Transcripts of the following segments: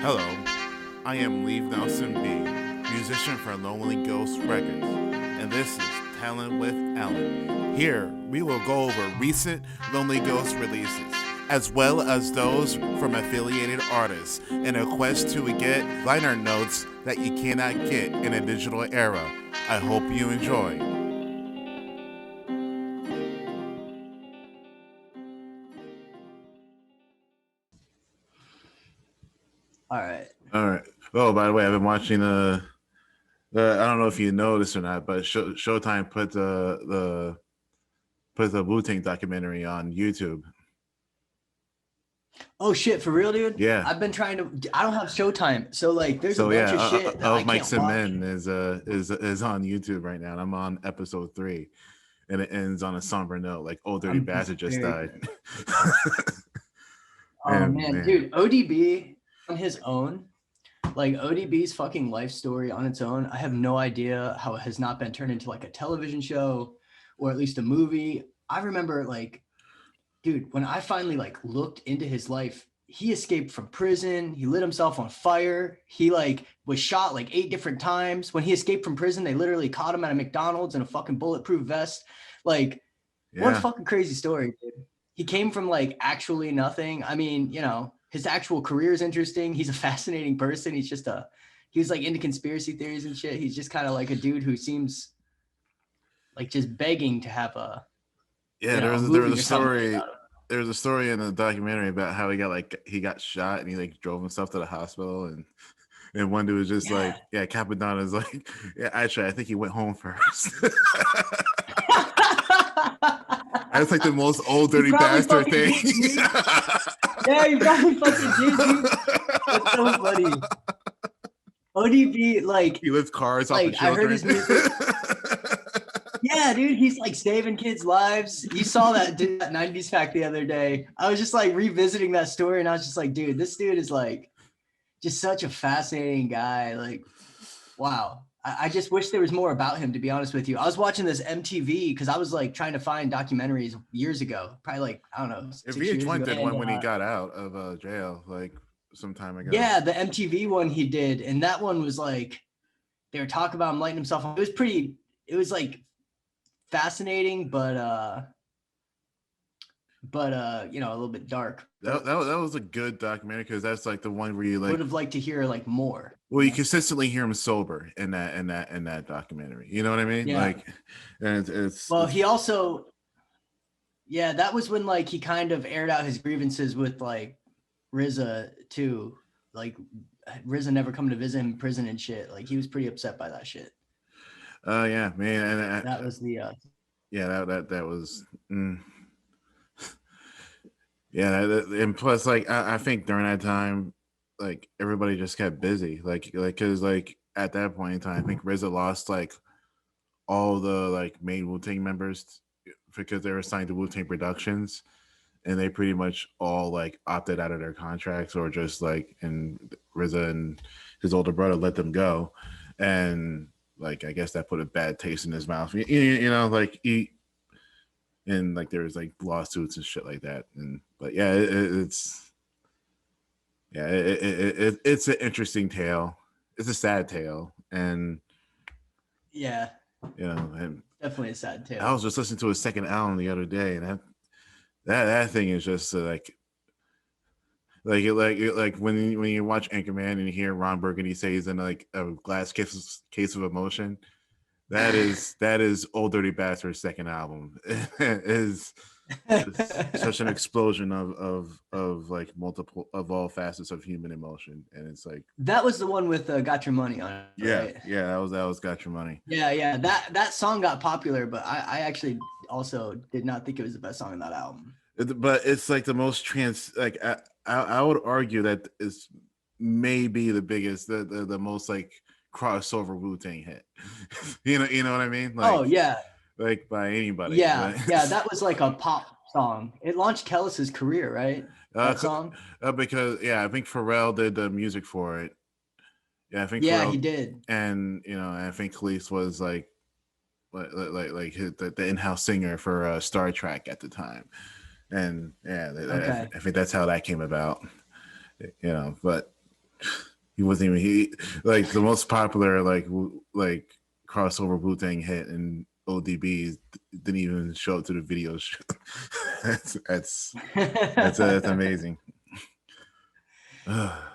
Hello, I am Leave Nelson B, musician for Lonely Ghost Records, and this is Tellin with Ellen. Here, we will go over recent Lonely Ghost releases, as well as those from affiliated artists, in a quest to get liner notes that you cannot get in a digital era. I hope you enjoy. All right. All right. Oh, by the way, I've been watching I don't know if you noticed or not, but Showtime put the Wu Tang documentary on YouTube. Oh shit, for real, dude? Yeah. I've been trying to. I don't have Showtime, so like, there's a So bunch yeah, of shit that I of can't Mike's watch. Men is on YouTube right now. And I'm on episode 3, and it ends on a somber note, like old dirty I'm bastard just very died. good. Oh And man, man, dude, ODB on his own, like ODB's fucking life story on its own. I have no idea how it has not been turned into like a television show, or at least a movie. I remember like, dude, when I finally like looked into his life, he escaped from prison. He lit himself on fire. He like was shot like 8 different times. When he escaped from prison, they literally caught him at a McDonald's in a fucking bulletproof vest. Like, one yeah, fucking crazy story, dude. He came from like actually nothing. I mean, his actual career is interesting. He's a fascinating person. He was like into conspiracy theories and shit. He's just kind of like a dude who seems like just begging to have yeah. a There was movie a or something made story. about him. There was a story in the documentary about how he got shot and he like drove himself to the hospital, and one dude was just Yeah. like, yeah, Capadonna is like, yeah, actually, I think he went home first. That's like the most old You dirty probably bastard fucking thing. did, dude. Yeah, you probably fucking did, dude. That's so funny. ODB, He lifts cars off of like I heard children. his music. Yeah, dude, he's like saving kids' lives. You saw that 90s fact the other day. I was just like revisiting that story, and I was just like, dude, this dude is like just such a fascinating guy. Like, wow. I just wish there was more about him, to be honest with you. I was watching this MTV because I was like trying to find documentaries years ago, probably like, I don't know, If 6 years VH1 ago. did And one when he got out of jail, like some time ago. yeah, the MTV one he did. And that one was like, they were talking about him lighting himself up. It was like fascinating, but a little bit dark. That was a good documentary because that's like the one where you Would like, have liked to hear like more. well, you consistently hear him sober in that documentary. You know what I mean? Yeah. Like, and Well, he also, yeah, that was when like he kind of aired out his grievances with like RZA too. Like RZA never come to visit him in prison and shit. Like he was pretty upset by that shit. yeah, man, and That was the yeah, that was. Yeah, and plus, like I think during that time, like everybody just kept busy, because like at that point in time, I think RZA lost like all the like main Wu Tang members because they were signed to Wu Tang Productions, and they pretty much all like opted out of their contracts or just like, and RZA and his older brother let them go, and like I guess that put a bad taste in his mouth. You know, like he, and like there was like lawsuits and shit like that. And but yeah, it's yeah, it's an interesting tale. It's a sad tale, and yeah, you know, and definitely a sad I tale. was just listening to his second album the other day, and that thing is just like when you watch Anchorman and you hear Ron Burgundy say he's in like a glass case of emotion. That is Old Dirty Bastard's second album. It is such an explosion of like multiple of all facets of human emotion, and it's like, That was the one with Got Your Money on it, right? yeah, that was Got Your Money. Yeah. That song got popular, but I actually also did not think it was the best song on that album. But it's like the most I would argue that is maybe the biggest, the most like crossover Wu Tang hit. You know what I mean? Oh yeah, Like by anybody. yeah, But yeah. That was like a pop song. It launched Kellis's career, right? That song. because yeah, I think Pharrell did the music for it. Yeah, I think Yeah, he Pharrell, did. and I think Khalees was the in-house singer for Star Trek at the time, and yeah, Okay. I think that's how that came about. But He wasn't even he like the most popular like crossover Wu Tang hit in ODB didn't even show up to the video show. That's amazing.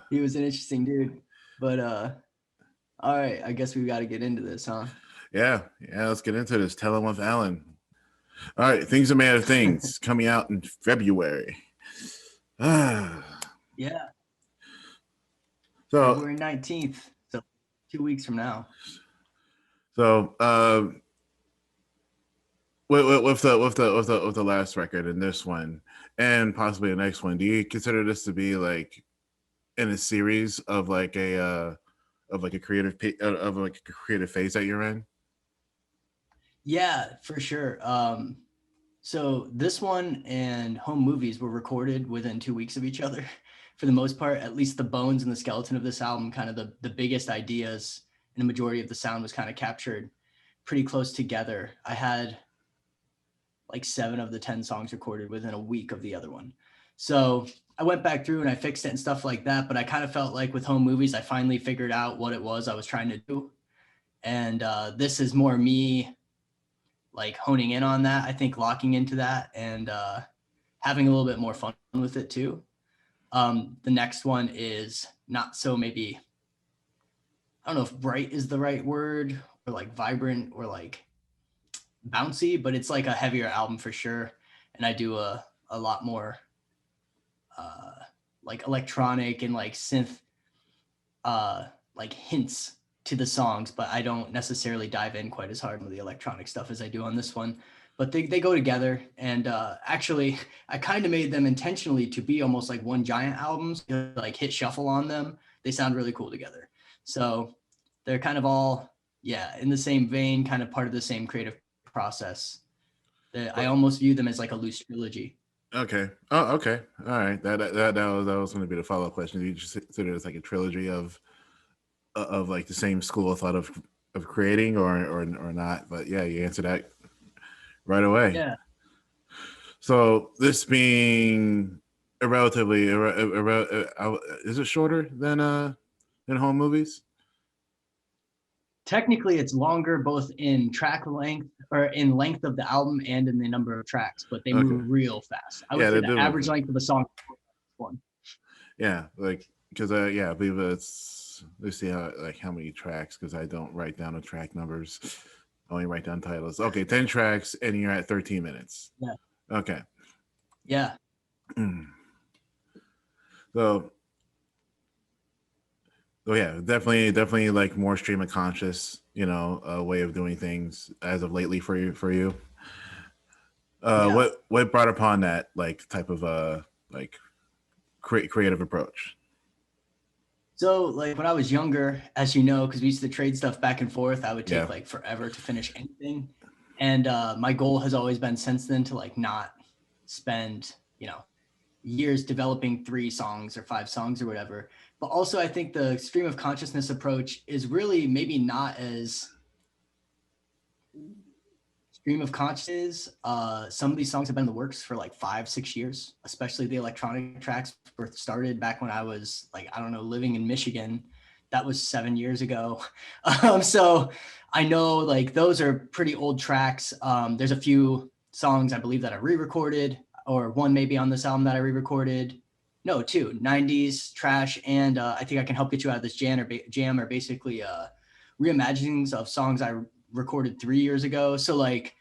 He was an interesting dude. But all right, I guess we got to get into this, huh? Yeah, let's get into this. Tellin with Alan. All right, Things Are Made of Things coming out in February. Yeah, So February 19th. So 2 weeks from now. so with the last record and this one and possibly the next one, do you consider this to be like in a series of like a creative of like a creative phase that you're in? Yeah, for sure. So this one and Home Movies were recorded within 2 weeks of each other. For the most part, at least the bones and the skeleton of this album, kind of the biggest ideas and the majority of the sound was kind of captured pretty close together. I had like 7 of the 10 songs recorded within a week of the other one. So I went back through and I fixed it and stuff like that. But I kind of felt like with Home Movies, I finally figured out what it was I was trying to do. And this is more me like honing in on that. I think locking into that and having a little bit more fun with it too. The next one is not so maybe, I don't know if bright is the right word or like vibrant or like bouncy, but it's like a heavier album for sure. And I do a lot more like electronic and like synth like hints to the songs, but I don't necessarily dive in quite as hard with the electronic stuff as I do on this one. But they go together. And actually, I kind of made them intentionally to be almost like one giant album. So like hit shuffle on them. They sound really cool together. So they're kind of all, yeah, in the same vein, kind of part of the same creative process. I almost view them as like a loose trilogy. Okay. Oh, okay. All right. That was going to be the follow up question. Do you just consider it as like a trilogy of like the same school of thought of creating or not? But yeah, you answered that right away. Yeah. So this being a relatively is it shorter than Home Movies? Technically, it's longer both in track length or in length of the album and in the number of tracks, but they Okay. move real fast. I would Yeah, say they the do. average length of a song is one. Yeah, like because yeah, I believe it's let's see how many tracks because I don't write down the track numbers. I only write down titles. Okay, 10 tracks, and you're at 13 minutes. Yeah. Okay. Yeah. So, yeah, definitely like more stream of conscious, way of doing things as of lately for you. Yeah. What brought upon that like type of like creative approach? So, like when I was younger, as you know, because we used to trade stuff back and forth, I would take like forever to finish anything. And my goal has always been since then to like not spend, years developing 3 songs or 5 songs or whatever. But also, I think the stream of consciousness approach is really maybe not as stream of consciousness. Some of these songs have been in the works for like 5-6 years, especially the electronic tracks were started back when I was like, I don't know, living in Michigan. That was 7 years ago. So I know like those are pretty old tracks. There's a few songs I believe that I re-recorded, or one maybe on this album that I re-recorded. No, 2 90s trash, and I think I can help get you out of this jam are basically reimaginings of songs I recorded 3 years ago. So like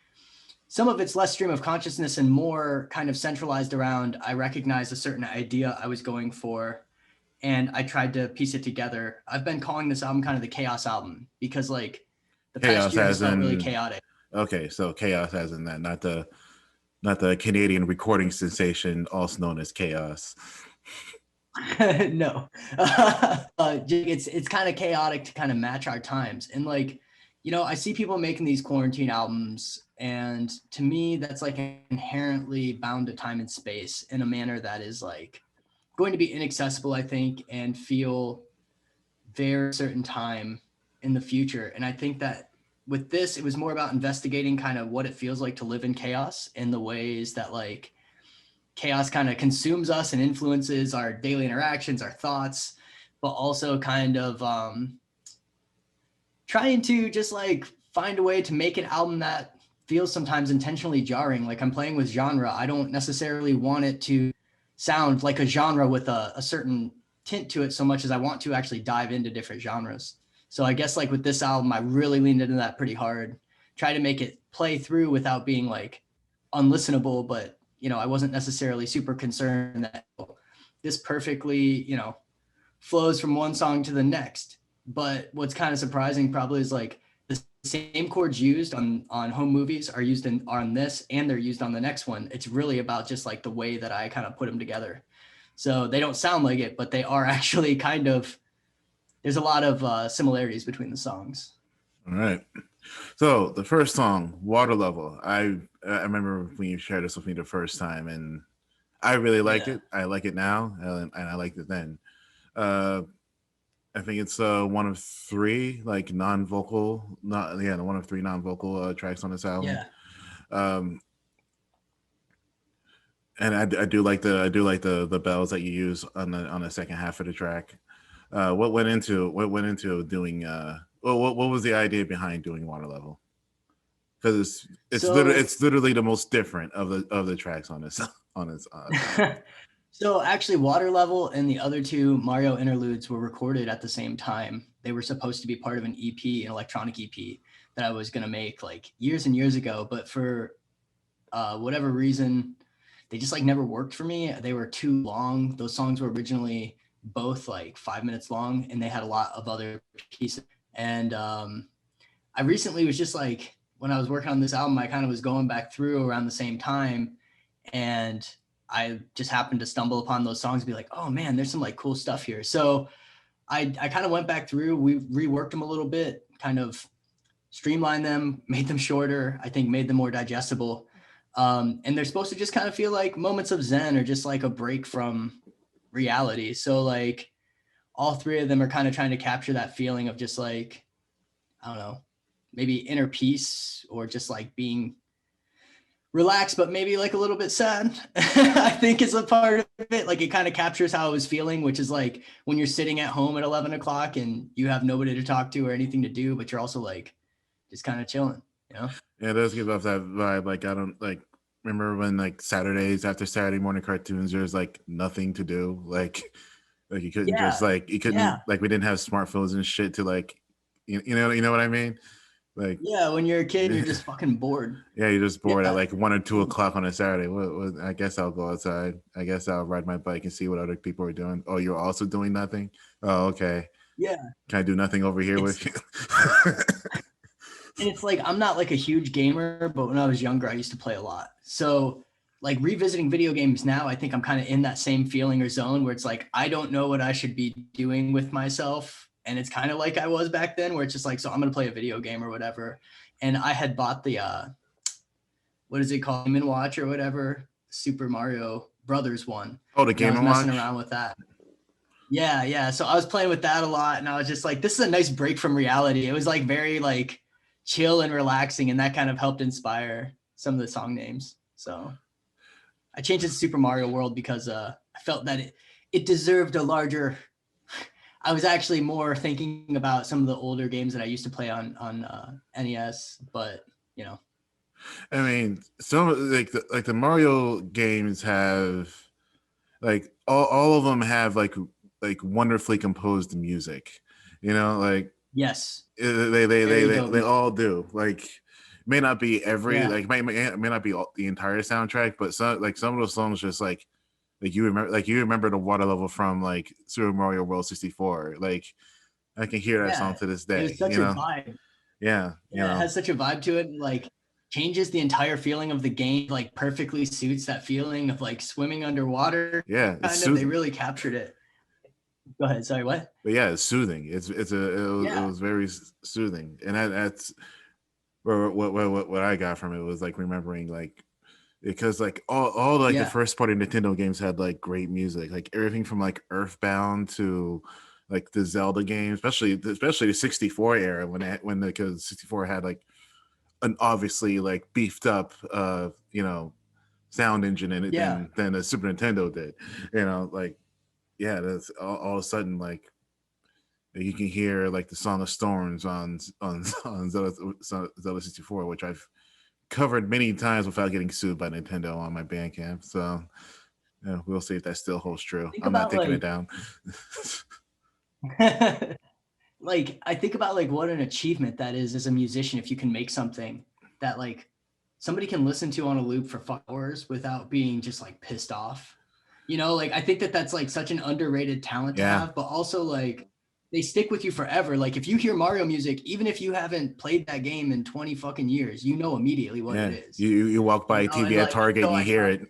some of it's less stream of consciousness and more kind of centralized around I recognized a certain idea I was going for and I tried to piece it together. I've been calling this album kind of the chaos album because like the past year has felt really chaotic. Okay, so chaos as in that, not the Canadian recording sensation, also known as Chaos. No, it's kind of chaotic to kind of match our times. And like, I see people making these quarantine albums, and to me, that's like inherently bound to time and space in a manner that is like going to be inaccessible, I think, and feel very certain time in the future. And I think that with this, it was more about investigating kind of what it feels like to live in chaos and the ways that like chaos kind of consumes us and influences our daily interactions, our thoughts. but also kind of trying to just like find a way to make an album that feels sometimes intentionally jarring. Like I'm playing with genre. I don't necessarily want it to sound like a genre with a certain tint to it so much as I want to actually dive into different genres. So I guess like with this album, I really leaned into that pretty hard. Try to make it play through without being like unlistenable, but you know, I wasn't necessarily super concerned that this perfectly, you know, flows from one song to the next. But what's kind of surprising probably is like the same chords used on home movies are used on this, and they're used on the next one. It's really about just like the way that I kind of put them together. So they don't sound like it, but they are actually kind of, there's a lot of similarities between the songs. All right. So the first song, Water Level, I remember when you shared this with me the first time, and I really liked Yeah. it. I like it now, and I liked it then. Uh, I think it's one of three like non-vocal, one of three non-vocal tracks on this album. Yeah. Um, and I do like the bells that you use on the second half of the track. What went into doing? What was the idea behind doing Water Level? Because So it's literally the most different of the tracks on this on this. so actually Water Level and the other two Mario interludes were recorded at the same time. They were supposed to be part of an EP, an electronic EP that I was going to make like years and years ago, but for whatever reason, they just like never worked for me. They were too long. Those songs were originally both like 5 minutes long, and they had a lot of other pieces. And I recently was just like, when I was working on this album, I kind of was going back through around the same time, and I just happened to stumble upon those songs and be like, oh man, there's some like cool stuff here. So I kind of went back through, we reworked them a little bit, kind of streamlined them, made them shorter, I think made them more digestible. And they're supposed to just kind of feel like moments of zen or just like a break from reality. So like all three of them are kind of trying to capture that feeling of just like, I don't know, maybe inner peace or just like being relaxed, but maybe like a little bit sad. I think is a part of it. Like it kind of captures how I was feeling, which is like when you're sitting at home at 11 o'clock and you have nobody to talk to or anything to do, but you're also like just kind of chilling, you know? Yeah, it does give off that vibe. Like I don't like remember when like Saturdays after Saturday morning cartoons, there's like nothing to do. Like you couldn't just Yeah. like you couldn't Yeah. like we didn't have smartphones and shit to like you know what I mean? Like Yeah. When you're a kid, you're just fucking bored. yeah, you're just bored at Yeah. like 1 or 2 o'clock on a Saturday. I guess I'll go outside. I guess I'll ride my bike and see what other people are doing. Oh, you're also doing nothing? Oh, okay. Yeah. Can I do nothing over here It's, with you? and it's like, I'm not like a huge gamer, but when I was younger, I used to play a lot. So like revisiting video games now, I think I'm kind of in that same feeling or zone where it's like, I don't know what I should be doing with myself. And it's kind of like I was back then where it's just like, so I'm going to play a video game or whatever. And I had bought the, what is it called? Game and Watch or whatever, Super Mario Brothers one. Oh, the And I Game was and messing Watch? around with that. Yeah, yeah. So I was playing with that a lot, and I was just like, this is a nice break from reality. It was like very like chill and relaxing, and that kind of helped inspire some of the song names. So I changed it to Super Mario World because I felt that it deserved a larger. I was actually more thinking about some of the older games that I used to play on NES, but you know. I mean, some like the Mario games have like all of them have like wonderfully composed music. You know, like Yes, they very dope. they all do. Like may not be every Yeah, like may not be the entire soundtrack, but some of those songs just like you remember the water level from like Super Mario World 64. Like I can hear that song yeah. to this It day. was such You a know, vibe. yeah, you Yeah, it know, has such a vibe to it. Like changes the entire feeling of the game, like perfectly suits that feeling of like swimming underwater. yeah, it's Kind of, they soothing. really captured it. Go ahead. Sorry, what? But yeah, it's soothing. It Yeah, was very soothing, and that's what I got from it was like remembering like because like all like the yeah, first party Nintendo games had like great music, like everything from like Earthbound to like the Zelda games, especially the 64 era when because 64 had like an obviously like beefed up sound engine in it yeah, than the Super Nintendo did. You know, like yeah, that's all of a sudden like. You can hear like the Song of Storms on Zelda 64, which I've covered many times without getting sued by Nintendo on my Bandcamp. So yeah, we'll see if that still holds true. Think I'm not about taking it like down. like I think about like what an achievement that is as a musician if you can make something that like somebody can listen to on a loop for 5 hours without being just like pissed off. You know, like I think that that's like such an underrated talent to Yeah, have, but also like they stick with you forever. Like if you hear Mario music, even if you haven't played that game in 20 fucking years, you know immediately what it yeah. is. You walk You by a know, and TV at like Target so and you I hear it.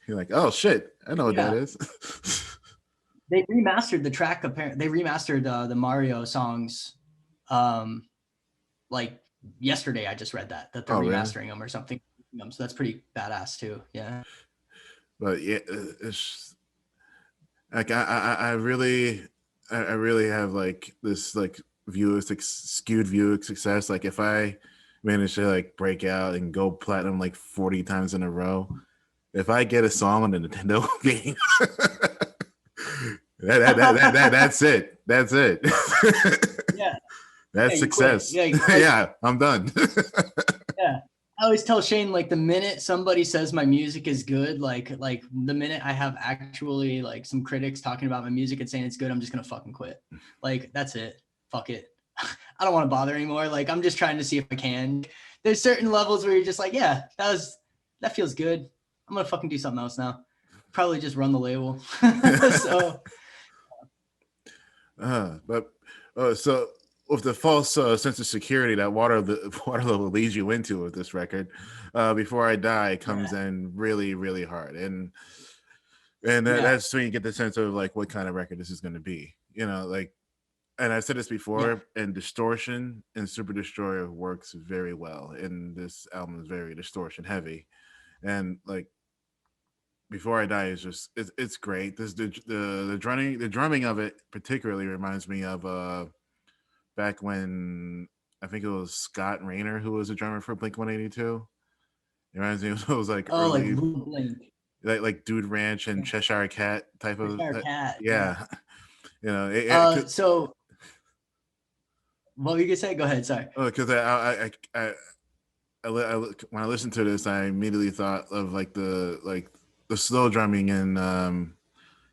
You're like, oh shit, I know what that yeah, is. they remastered the track. Apparently, they remastered the Mario songs, um, like yesterday. I just read that they're Oh really? remastering them or something. So that's pretty badass too. Yeah. But yeah, it's like I really have like this like skewed view of success. Like if I manage to like break out and go platinum like 40 times in a row, if I get a song on the Nintendo game, that's it. That's it. Yeah. Yeah. That's You quit. success. Yeah. Yeah, I'm done. Yeah. I always tell Shane, like the minute somebody says my music is good, like the minute I have actually like some critics talking about my music and saying it's good, I'm just gonna fucking quit. Like that's it. Fuck it. I don't want to bother anymore. Like I'm just trying to see if I can. There's certain levels where you're just like, yeah, that feels good. I'm gonna fucking do something else now. Probably just run the label. So But so with the false sense of security that water level leads you into with this record, before I die comes yeah, in really really hard, and yeah, that's when you get the sense of like what kind of record this is going to be. You know, like, and I've said this yeah. before, and distortion and Super Destroyer works very well, and this album is very distortion heavy, and like before I die is just it's great. This the drumming of it particularly reminds me of back when I think it was Scott Rayner who was a drummer for Blink 182. It reminds me of those like Oh, like early Blue Blink. like Dude Ranch and Cheshire Cat type of Cheshire Cat. Yeah. yeah. You know, it, So what were you gonna say? Go ahead. Sorry. because when I listened to this, I immediately thought of like the slow drumming in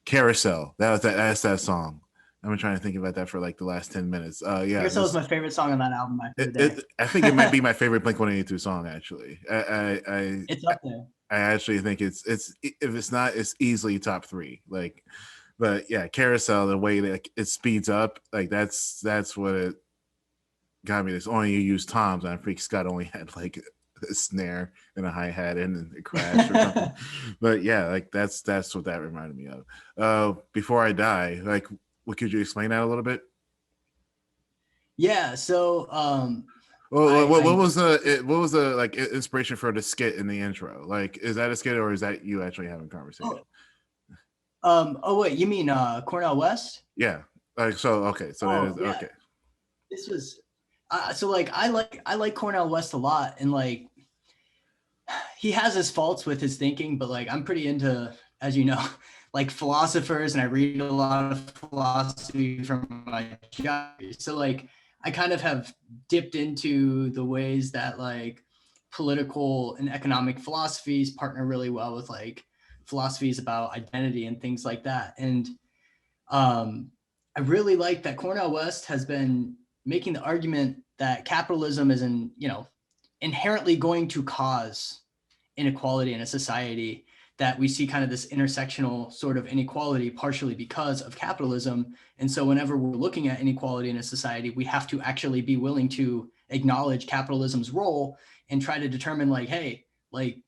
Carousel. That's that song. I've been trying to think about that for like the last 10 minutes. Yeah, Carousel is this my favorite song on that album. I heard there. I think it might be my favorite Blink 182 song actually. It's up there. I actually think it's if it's not, it's easily top three. Like, but yeah, Carousel, the way that it speeds up, like that's what it got me. This only you use toms, and I think Scott only had like a snare and a hi hat and a crash or something. But yeah, like that's what that reminded me of. Before I die, like, what could you explain that a little bit? Yeah. So Well, I what was the like inspiration for the skit in the intro? Like, is that a skit or is that you actually having a conversation? oh oh wait, you mean Cornell West? Yeah. Like so. Okay. So that Oh is yeah. okay. This was so like I like Cornell West a lot, and like he has his faults with his thinking, but like I'm pretty into, as you know, like philosophers, and I read a lot of philosophy from my job. So like I kind of have dipped into the ways that like political and economic philosophies partner really well with like philosophies about identity and things like that. And I really like that Cornell West has been making the argument that capitalism is inherently going to cause inequality in a society, that we see kind of this intersectional sort of inequality partially because of capitalism. And so whenever we're looking at inequality in a society, we have to actually be willing to acknowledge capitalism's role and try to determine like, hey, like,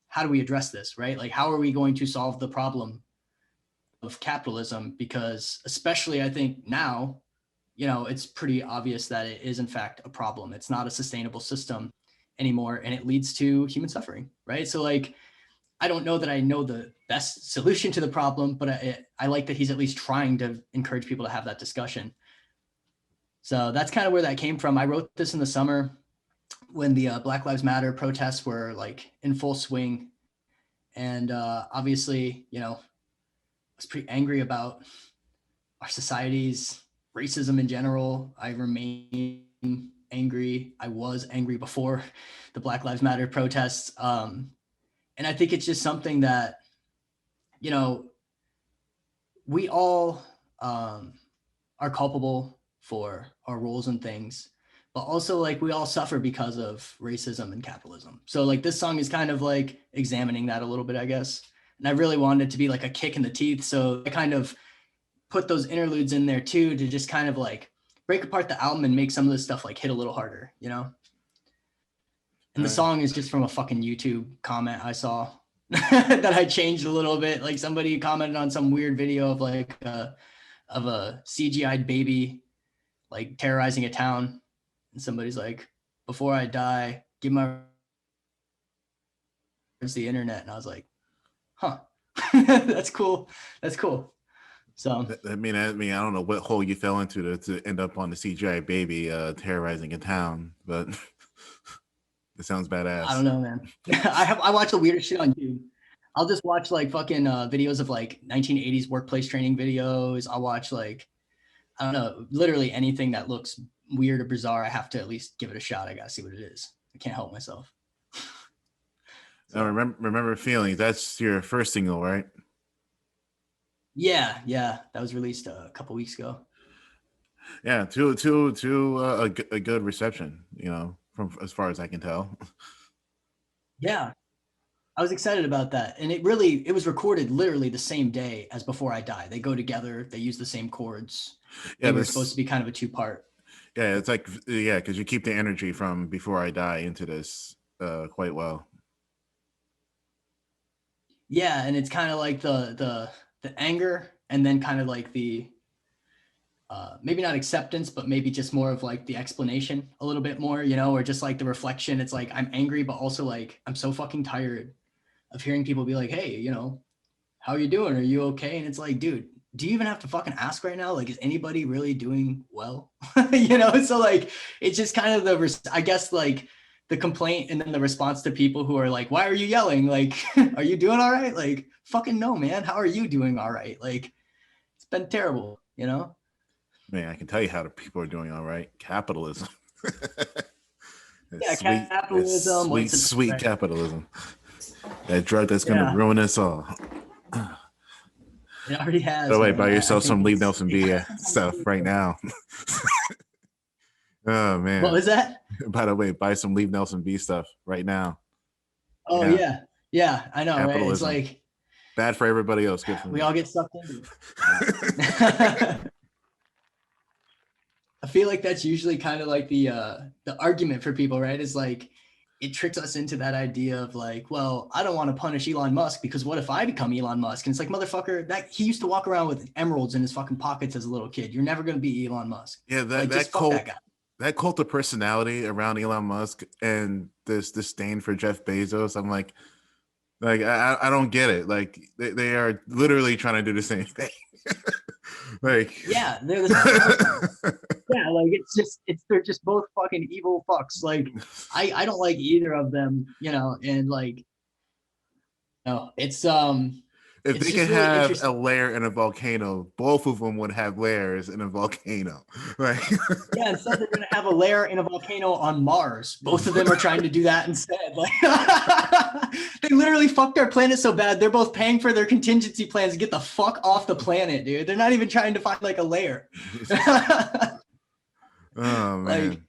how do we address this, right? Like, how are we going to solve the problem of capitalism? Because especially I think now, it's pretty obvious that it is in fact a problem. It's not a sustainable system anymore, and it leads to human suffering, right? So like, I don't know that I know the best solution to the problem, but I like that he's at least trying to encourage people to have that discussion. So that's kind of where that came from. I wrote this in the summer when the Black Lives Matter protests were like in full swing. And obviously, I was pretty angry about our society's racism in general. I remain angry. I was angry before the Black Lives Matter protests. And I think it's just something that, you know, we all are culpable for our roles and things, but also like we all suffer because of racism and capitalism. So like this song is kind of like examining that a little bit, I guess. And I really wanted it to be like a kick in the teeth. So I kind of put those interludes in there too, to just kind of like break apart the album and make some of this stuff like hit a little harder, you know? And the song is just from a fucking YouTube comment I saw that I changed a little bit. Like somebody commented on some weird video of like of a CGI'd baby like terrorizing a town, and somebody's like, "Before I die, give my words the internet." And I was like, "Huh, that's cool. That's cool." So I mean, I don't know what hole you fell into to end up on the CGI baby terrorizing a town, but it sounds badass. I don't know, man. I watch the weirdest shit on YouTube. I'll just watch like fucking videos of like 1980s workplace training videos. I'll watch like, I don't know, literally anything that looks weird or bizarre. I have to at least give it a shot. I gotta see what it is. I can't help myself. So, remember Feelings. That's your first single, right? Yeah, that was released a couple weeks ago. Yeah, a good reception, you know, from as far as I can tell. Yeah, I was excited about that. And it was recorded literally the same day as Before I Die. They go together, they use the same chords. They were supposed to be kind of a two-part. Yeah, it's like, yeah, because you keep the energy from Before I Die into this quite well. Yeah, and it's kind of like the anger, and then kind of like the maybe not acceptance, but maybe just more of like the explanation a little bit more, you know, or just like the reflection. It's like I'm angry, but also like I'm so fucking tired of hearing people be like, "Hey, you know, how are you doing? Are you okay?" And it's like, dude, do you even have to fucking ask right now? Like, is anybody really doing well? You know, so like it's just kind of I guess like the complaint and then the response to people who are like, "Why are you yelling? Like, are you doing all right?" Like, fucking no, man. How are you doing all right? Like, it's been terrible, you know? Man, I can tell you how the people are doing all right. Capitalism. Yeah, Sweet, capitalism, sweet capitalism. That drug that's gonna ruin us all. It already has. By the way, man. buy yourself some Leave Nelson B sometimes stuff right now. Oh man. What was that? By the way, buy some Leave Nelson B stuff right now. Oh yeah, I know, right? It's like bad for everybody else, good for we me. all get sucked into it. I feel like that's usually kind of like the argument for people, right? Is like it tricks us into that idea of like, well, I don't want to punish Elon Musk because what if I become Elon Musk? And it's like, motherfucker, that he used to walk around with emeralds in his fucking pockets as a little kid. You're never going to be Elon Musk. Yeah, that cult of personality around Elon Musk and this disdain for Jeff Bezos. I'm like I don't get it. Like they are literally trying to do the same thing. Like yeah, they're the yeah, like they're just both fucking evil fucks. Like I don't like either of them, you know, and like no, it's if it's they could really have a lair in a volcano, both of them would have layers in a volcano. Like yeah, instead they're gonna have a lair in a volcano on Mars. Both of them are trying to do that instead. Like they literally fucked our planet so bad, they're both paying for their contingency plans to get the fuck off the planet, dude. They're not even trying to find like a lair. Oh man. Like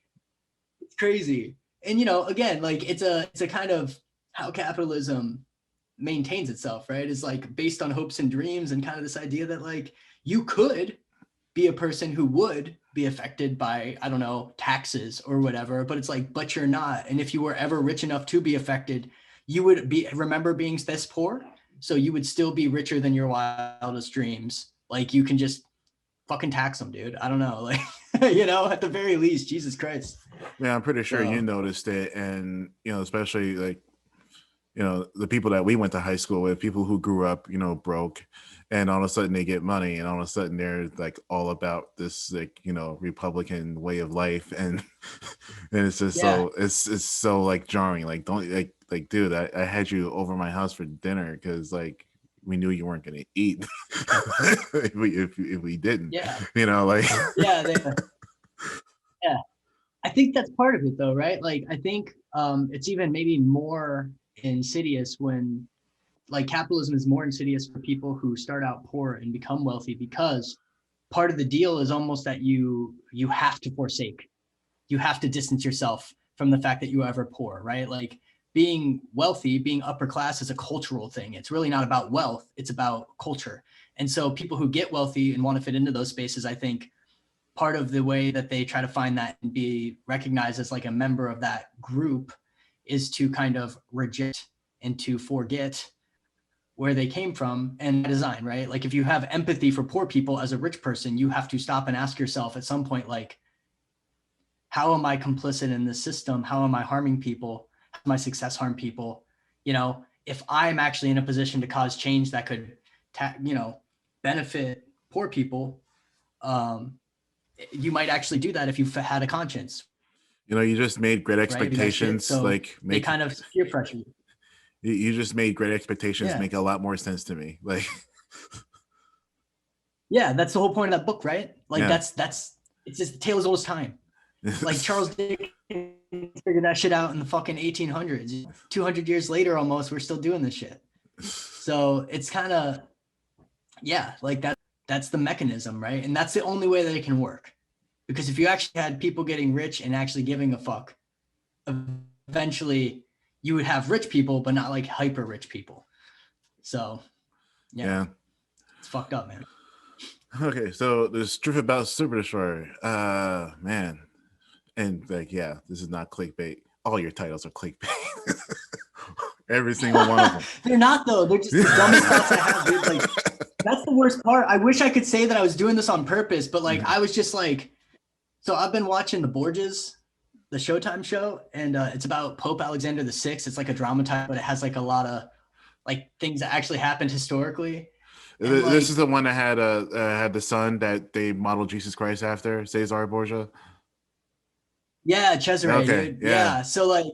it's crazy. And you know, again, like it's a kind of how capitalism maintains itself, right? It's like based on hopes and dreams and kind of this idea that like you could be a person who would be affected by, I don't know, taxes or whatever, but it's like, but you're not. And if you were ever rich enough to be affected, you would remember being this poor. So you would still be richer than your wildest dreams. Like you can just fucking tax them, dude. I don't know. Like, you know, at the very least, Jesus Christ. Yeah, I'm pretty sure you noticed it. And, you know, especially like, you know, the people that we went to high school with, people who grew up, you know, broke, and all of a sudden they get money, and all of a sudden they're like all about this, like, you know, Republican way of life, and it's just so it's so like jarring. Like don't like dude, I had you over my house for dinner because like we knew you weren't going to eat if we didn't, Yeah. like Yeah. Yeah. I think that's part of it though, right? Like, I think it's even maybe more insidious when like capitalism is more insidious for people who start out poor and become wealthy, because part of the deal is almost that you have to forsake, you have to distance yourself from the fact that you were ever poor, right? Like being wealthy, being upper class is a cultural thing. It's really not about wealth, it's about culture. And so people who get wealthy and want to fit into those spaces, I think part of the way that they try to find that and be recognized as like a member of that group is to kind of reject and to forget where they came from and design, right? Like if you have empathy for poor people as a rich person, you have to stop and ask yourself at some point, like, how am I complicit in this system? How am I harming people? How does my success harm people? If I'm actually in a position to cause change that could, benefit poor people, you might actually do that if you had a conscience, you just made great right? expectations So like they make kind of peer pressure you. you just made great expectations Yeah. make a lot more sense to me, like Yeah, that's the whole point of that book, right? Like yeah. that's it's just the tale as old as time. Like Charles Dickens figured that shit out in the fucking 1800s. 200 years later almost, we're still doing this shit. So it's kind of, yeah, like that's the mechanism, right? And that's the only way that it can work. Because if you actually had people getting rich and actually giving a fuck, eventually you would have rich people, but not like hyper rich people. So yeah. It's fucked up, man. Okay, so there's truth about Superdestroyer. Man. And like, yeah, this is not clickbait. All your titles are clickbait. Every single one of them. They're not though. They're just the dumbest thoughts I have, dude. Like that's the worst part. I wish I could say that I was doing this on purpose, but like I was just like, so I've been watching The Borgias, the Showtime show, and it's about Pope Alexander VI. It's like a dramatized, but it has like a lot of like things that actually happened historically. And This like, is the one that had the son that they modeled Jesus Christ after, Cesar Borgia. yeah, Cesare, Okay, dude. yeah. Yeah. So like,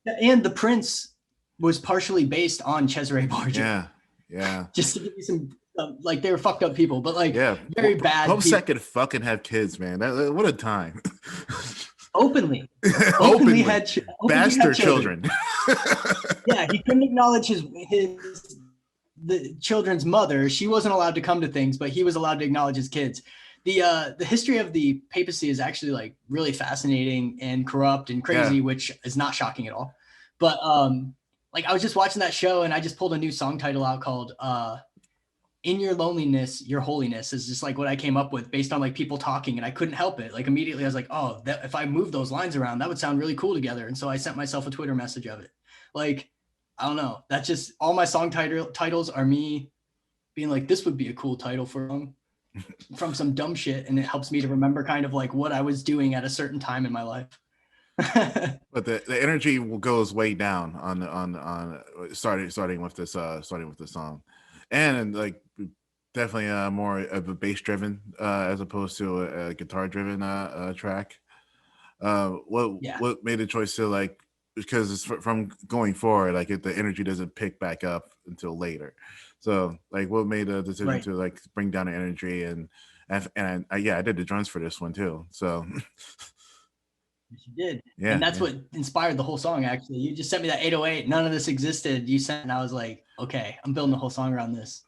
and The Prince was partially based on Cesare Borgia. Yeah. Just to give you some, like they were fucked up people, but like Yeah. very bad Pope people. second fucking have kids, man. What a time. Openly Openly had bastard children. Yeah, he couldn't acknowledge the children's mother. She wasn't allowed to come to things, but he was allowed to acknowledge his kids. The history of the papacy is actually like really fascinating and corrupt and crazy, Yeah. which is not shocking at all. But like I was just watching that show and I just pulled a new song title out called In Your Loneliness, Your Holiness is just like what I came up with based on like people talking, and I couldn't help it. Like immediately I was like, oh, that if I move those lines around, that would sound really cool together. And so I sent myself a Twitter message of it. Like, I don't know. That's just all my song titles are me being like, this would be a cool title from some dumb shit. And it helps me to remember kind of like what I was doing at a certain time in my life. But the energy goes way down on starting with this song, and like definitely more of a bass driven as opposed to a guitar driven track. What made the choice to like, because it's from going forward, like the energy doesn't pick back up until later. So like, what made the decision to like bring down the energy and I did the drums for this one too. So. You did. Yeah, and that's what inspired the whole song, actually. You just sent me that 808. None of this existed. You sent, and I was like, okay, I'm building the whole song around this.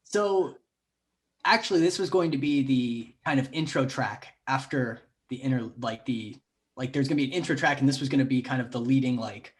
So actually, this was going to be the kind of intro track after the there's gonna be an intro track, and this was gonna be kind of the leading like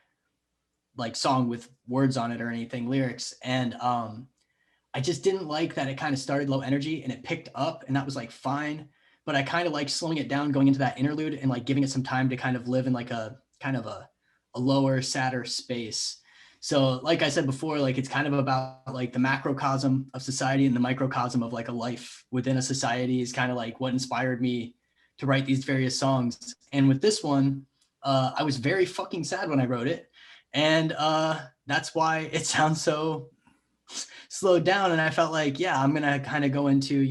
song with words on it or anything, lyrics. And I just didn't like that it kind of started low energy and it picked up, and that was like fine. But I kind of like slowing it down, going into that interlude and like giving it some time to kind of live in like a kind of a lower, sadder space. So like I said before, like it's kind of about like the macrocosm of society and the microcosm of like a life within a society is kind of like what inspired me to write these various songs. And with this one, I was very fucking sad when I wrote it. And that's why it sounds so slowed down. And I felt like, yeah, I'm going to kind of go into,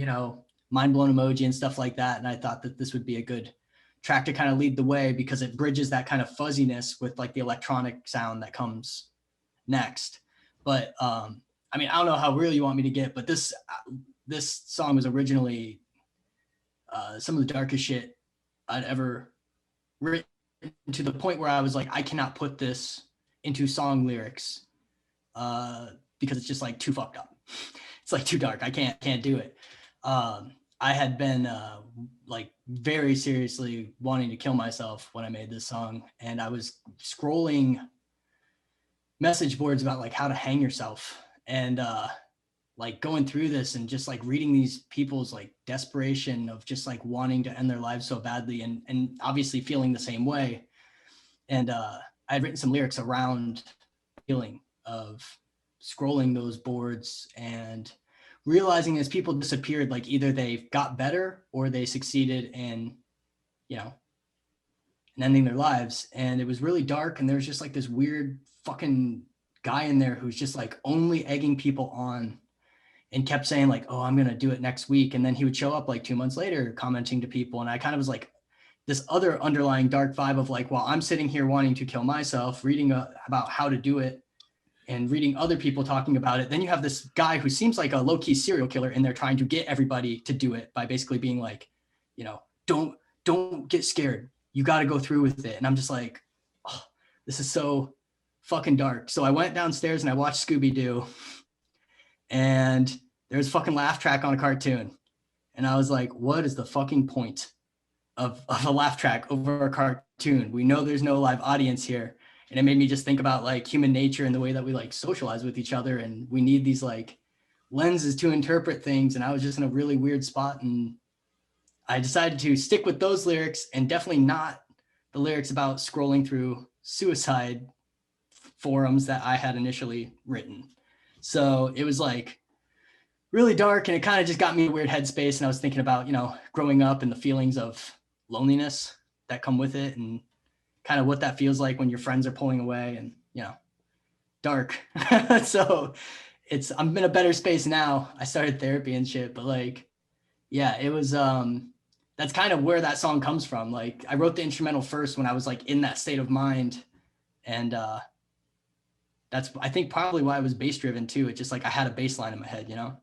mind blown emoji and stuff like that. And I thought that this would be a good track to kind of lead the way because it bridges that kind of fuzziness with like the electronic sound that comes next. But I mean, I don't know how real you want me to get, but this song was originally some of the darkest shit I'd ever written, to the point where I was like, I cannot put this into song lyrics because it's just like too fucked up. It's like too dark. I can't do it. I had been like very seriously wanting to kill myself when I made this song, and I was scrolling message boards about like how to hang yourself, and like going through this and just like reading these people's like desperation of just like wanting to end their lives so badly, and obviously feeling the same way. And I had written some lyrics around feeling of scrolling those boards and realizing as people disappeared, like either they got better or they succeeded in, you know, in ending their lives. And it was really dark. And there was just like this weird fucking guy in there who's just like only egging people on and kept saying like, oh, I'm going to do it next week. And then he would show up like 2 months later commenting to people. And I kind of was like, this other underlying dark vibe of like, well, I'm sitting here wanting to kill myself, reading about how to do it and reading other people talking about it. Then you have this guy who seems like a low-key serial killer in there trying to get everybody to do it by basically being like, you know, don't get scared. You got to go through with it. And I'm just like, oh, this is so fucking dark. So I went downstairs and I watched Scooby-Doo, and there's a fucking laugh track on a cartoon. And I was like, what is the fucking point of a laugh track over a cartoon? We know there's no live audience here. And it made me just think about like human nature and the way that we like socialize with each other. And we need these like lenses to interpret things. And I was just in a really weird spot. And I decided to stick with those lyrics, and definitely not the lyrics about scrolling through suicide forums that I had initially written. So it was like really dark, and it kind of just got me in a weird headspace. And I was thinking about, you know, growing up and the feelings of loneliness that come with it, and kind of what that feels like when your friends are pulling away, and, you know, dark. So I'm in a better space now. I started therapy and shit, but like, yeah, it was, that's kind of where that song comes from. Like I wrote the instrumental first when I was like in that state of mind. And that's, I think, probably why I was bass driven too. It just like, I had a bass line in my head, you know?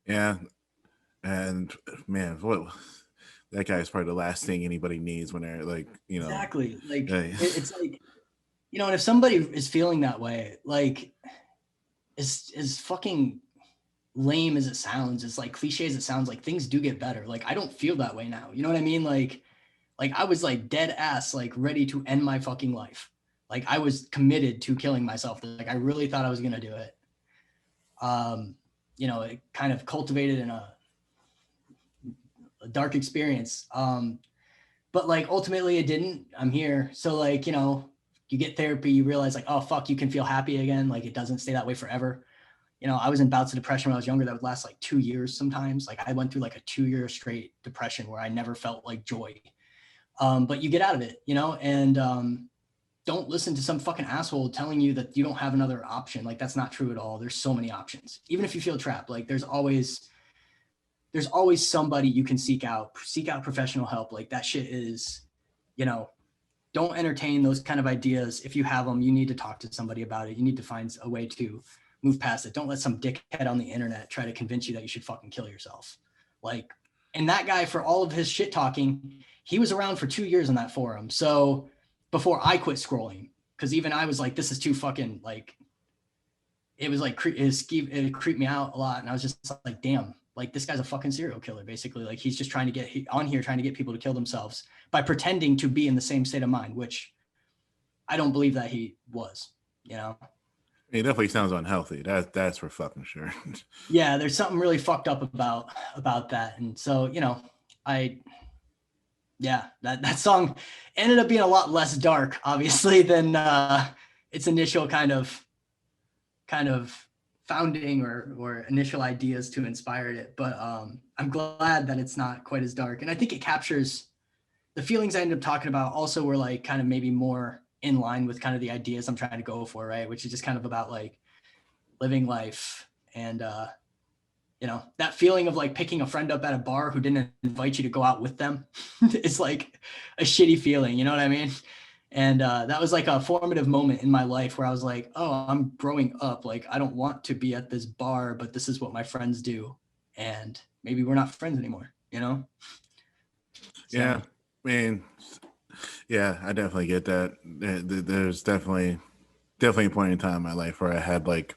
Yeah. And man, what that guy is probably the last thing anybody needs when they're like, you know. Exactly. Like it's like, you know, and if somebody is feeling that way, like as fucking lame as it sounds, as like cliche as it sounds, like things do get better. Like I don't feel that way now. You know what I mean? Like I was like dead ass, like ready to end my fucking life. Like I was committed to killing myself. Like I really thought I was going to do it. You know, it kind of cultivated in a dark experience. But like ultimately it didn't. I'm here. So like, you know, you get therapy, you realize like, oh fuck, you can feel happy again. Like it doesn't stay that way forever. You know, I was in bouts of depression when I was younger that would last like 2 years sometimes. Like I went through like a 2-year straight depression where I never felt like joy. But you get out of it, you know, and don't listen to some fucking asshole telling you that you don't have another option. Like that's not true at all. There's so many options. Even if you feel trapped, like there's always somebody you can seek out professional help. Like that shit is, you know, don't entertain those kind of ideas. If you have them, you need to talk to somebody about it. You need to find a way to move past it. Don't let some dickhead on the internet try to convince you that you should fucking kill yourself. Like, and that guy, for all of his shit talking, he was around for 2 years on that forum. So before I quit scrolling, because even I was like, this is too fucking like, it was like, it creeped me out a lot. And I was just like, damn, like this guy's a fucking serial killer, basically. Like he's just trying to get on here, trying to get people to kill themselves by pretending to be in the same state of mind, which I don't believe that he was, you know? It definitely sounds unhealthy. That's for fucking sure. Yeah, there's something really fucked up about that. And so, you know, that song ended up being a lot less dark, obviously, than its initial kind of founding or initial ideas to inspire it. But I'm glad that it's not quite as dark. And I think it captures the feelings I ended up talking about also were like kind of maybe more in line with kind of the ideas I'm trying to go for, right? Which is just kind of about like living life and, you know, that feeling of like picking a friend up at a bar who didn't invite you to go out with them. It's like a shitty feeling, you know what I mean? And that was like a formative moment in my life where I was like, oh, I'm growing up. Like, I don't want to be at this bar, but this is what my friends do. And maybe we're not friends anymore, you know? Yeah, So, I mean, yeah, I definitely get that. There's definitely a point in time in my life where I had like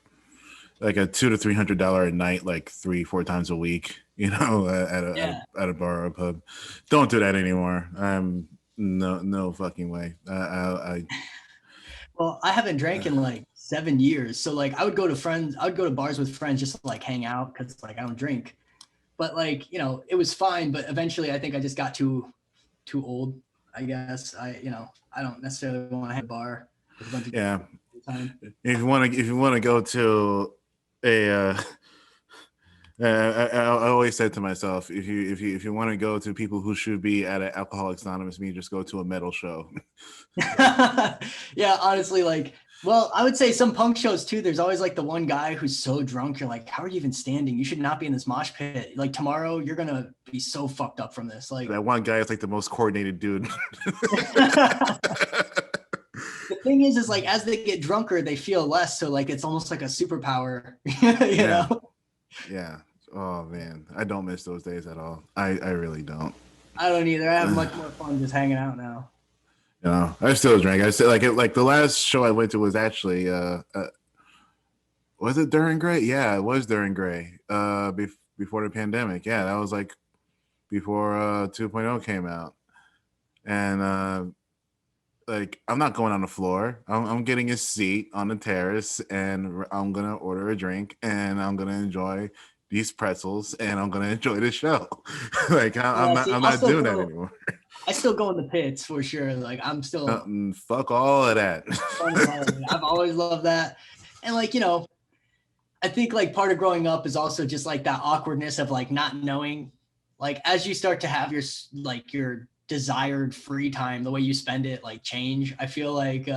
a $200 to $300 a night, like 3-4 times a week, yeah. at a bar or a pub. Don't do that anymore. No fucking way. Well, I haven't drank in like 7 years. So like I would go to bars with friends just to like hang out because like I don't drink. But like, it was fine. But eventually I think I just got too old, I guess. I don't necessarily want to have a bar with a bunch of Yeah, time. if you want to go to a I always said to myself, if you want to go to people who should be at an Alcoholics Anonymous meeting, just go to a metal show. Yeah, honestly, like, well, I would say some punk shows too. There's always like the one guy who's so drunk, you're like, how are you even standing? You should not be in this mosh pit. Like tomorrow, you're gonna be so fucked up from this. Like That one guy is like the most coordinated dude. the thing is like as they get drunker, they feel less. So like it's almost like a superpower, Yeah, yeah. Oh man, I don't miss those days at all. I really don't. I don't either. I have much more fun just hanging out now. I still drink. I still like the last show I went to was actually was it during Gray? Yeah, it was during Gray. Before the pandemic. Yeah, that was like before 2.0 came out. And like I'm not going on the floor. I'm getting a seat on the terrace and I'm gonna order a drink and I'm gonna enjoy these pretzels and I'm gonna enjoy the show. Like Yeah, see, I'm not doing that anymore. I still go in the pits for sure. Like I'm still Fuck all of that. fun as hell. I've always loved that. And like, I think like part of growing up is also just like that awkwardness of like not knowing, like as you start to have your desired free time, the way you spend it like change. I feel like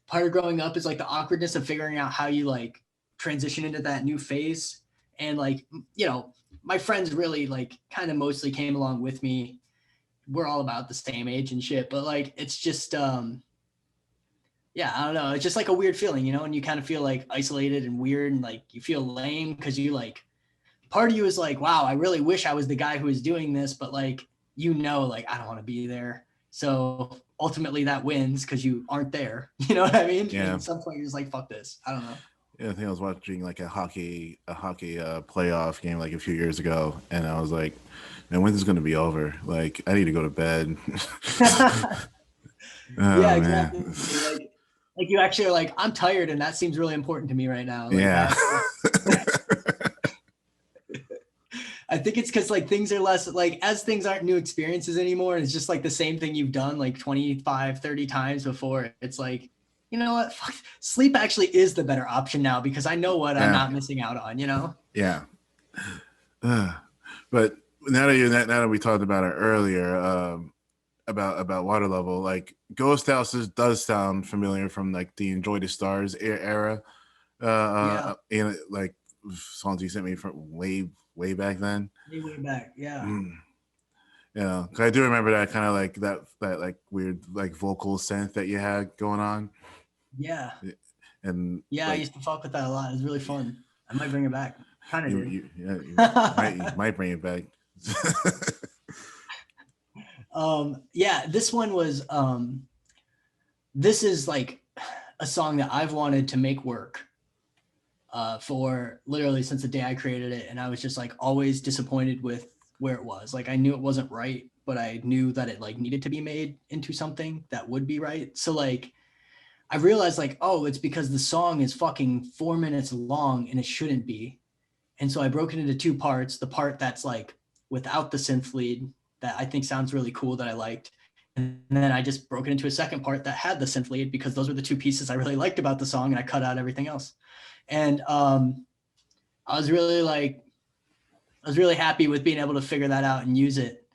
part of growing up is like the awkwardness of figuring out how you like transition into that new phase. And like, my friends really like kind of mostly came along with me. We're all about the same age and shit, but like it's just yeah, I don't know. It's just like a weird feeling, and you kind of feel like isolated and weird and like you feel lame because you like part of you is like, wow, I really wish I was the guy who was doing this, but like, like I don't want to be there. So ultimately that wins because you aren't there. You know what I mean? Yeah. And at some point you're just like, fuck this. I don't know. Yeah, I think I was watching like a hockey playoff game like a few years ago, and I was like, "Man, when's this gonna be over? Like, I need to go to bed." Oh Yeah, man, exactly. Like you actually are like, I'm tired and that seems really important to me right now. Like yeah, I think it's because like things are less like as things aren't new experiences anymore. It's just like the same thing you've done like 25, 30 times before. It's like, you know what? Fuck. Sleep actually is the better option now because I know what I'm yeah, not missing out on, yeah. But now that we talked about it earlier, about water level, like Ghost Houses does sound familiar from like the Enjoy the Stars era. Yeah. And like songs you sent me from way back then. Way back. Yeah. Yeah, 'cause I do remember that kind of like that like weird like vocal synth that you had going on, Yeah. and Yeah. I like used to fuck with that a lot. It was really fun. I might bring it back. Kind of did. you might bring it back. Yeah, this one was this is like a song that I've wanted to make work for literally since the day I created it. And I was just like always disappointed with where it was. Like I knew it wasn't right, but I knew that it like needed to be made into something that would be right. So like I realized like, oh, it's because the song is fucking 4 minutes long and it shouldn't be. And so I broke it into two parts. The part that's like without the synth lead that I think sounds really cool that I liked. And then I just broke it into a second part that had the synth lead because those were the two pieces I really liked about the song and I cut out everything else. And I was really happy with being able to figure that out and use it.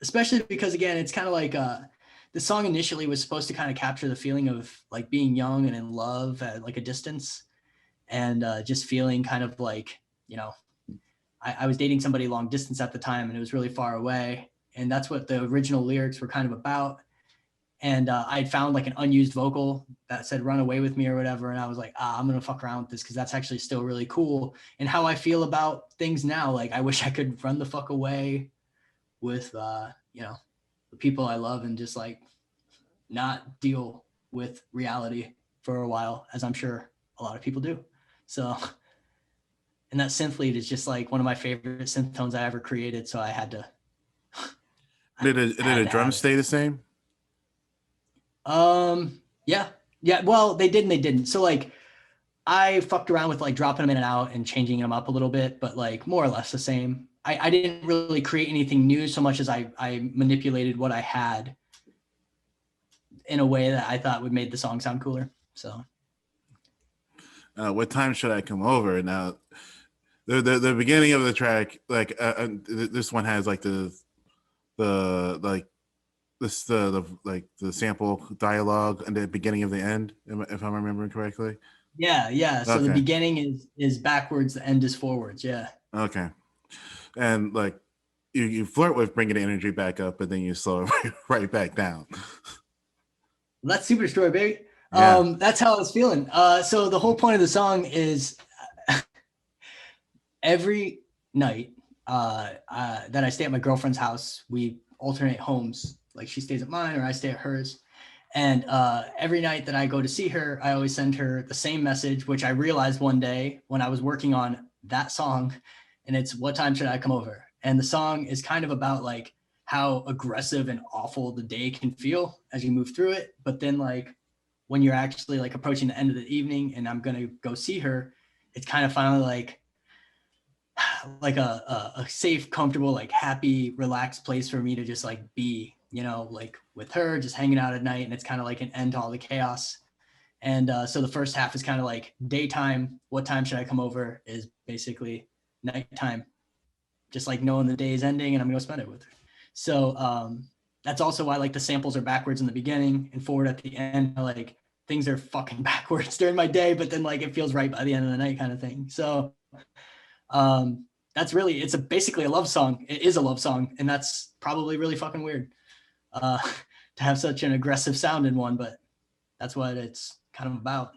Especially because again, it's kind of like the song initially was supposed to kind of capture the feeling of like being young and in love at like a distance and just feeling kind of like, I was dating somebody long distance at the time and it was really far away. And that's what the original lyrics were kind of about. and I'd found like an unused vocal that said "Run Away with Me" or whatever, and I was like, I'm gonna fuck around with this because that's actually still really cool. And how I feel about things now, like I wish I could run the fuck away with the people I love and just like not deal with reality for a while, as I'm sure a lot of people do. So, and that synth lead is just like one of my favorite synth tones I ever created. So I had to, Did a drum have it. stay the same? Yeah, yeah. Well, they did and they didn't. So like, I fucked around with like dropping them in and out and changing them up a little bit, but like more or less the same. I didn't really create anything new so much as I manipulated what I had in a way that I thought would make the song sound cooler. So What time should I come over? Now, the beginning of the track, like this one has like the like this the like the sample dialogue and the beginning of the end, if I'm remembering correctly. yeah. So the Okay, beginning is backwards, the end is forwards. Yeah. okay, and like you flirt with bringing the energy back up, but then you slow it right back down. Well, that's Superdestroyed, baby. Yeah. That's how I was feeling. So the whole point of the song is every night that I stay at my girlfriend's house, we alternate homes. Like she stays at mine or I stay at hers. And every night that I go to see her, I always send her the same message, which I realized one day when I was working on that song. And it's, "What time should I come over?" And the song is kind of about like how aggressive and awful the day can feel as you move through it. But then like when you're actually like approaching the end of the evening and I'm going to go see her, it's kind of finally like a safe, comfortable, like happy, relaxed place for me to just like be, like with her, just hanging out at night. And it's kind of like an end to all the chaos. And so the first half is kind of like daytime. What time should I come over? Is basically nighttime, just like knowing the day is ending and I'm going to spend it with her. So that's also why like the samples are backwards in the beginning and forward at the end. Like things are fucking backwards during my day, but then like it feels right by the end of the night kind of thing. So that's really, it's basically a love song. It is a love song, and that's probably really fucking weird to have such an aggressive sound in one, but that's what it's kind of about.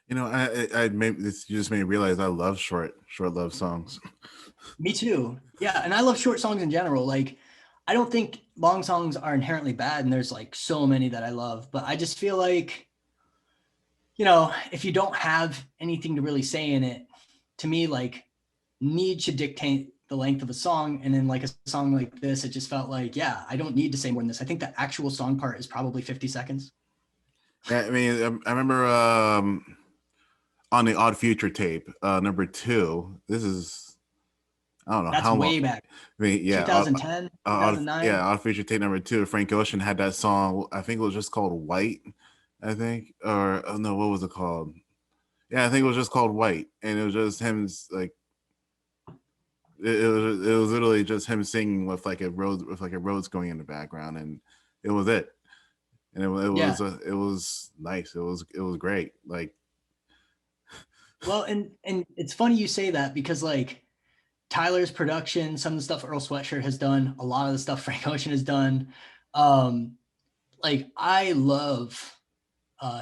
You know, I made this. You just made me realize I love short love songs. Me too. Yeah, and I love short songs in general. Like, I don't think long songs are inherently bad, and there's like so many that I love, but I just feel like, if you don't have anything to really say in it, to me, like need should dictate the length of a song. And then like a song like this, it just felt like, yeah, I don't need to say more than this. I think the actual song part is probably 50 seconds. Yeah, I mean, I remember on the Odd Future tape, number two. This is I don't know That's how long. way back. I mean, yeah, 2010, 2009. Odd Future tape number two. Frank Ocean had that song. I think it was just called White. I think, or oh no, what was it called? Yeah, I think it was just called White, and it was just him like it was literally just him singing with like a Rhodes going in the background, and it was it. And Yeah. it was nice. It was great. Like Well, and it's funny you say that because like Tyler's production, some of the stuff Earl Sweatshirt has done, a lot of the stuff Frank Ocean has done. Um, like I love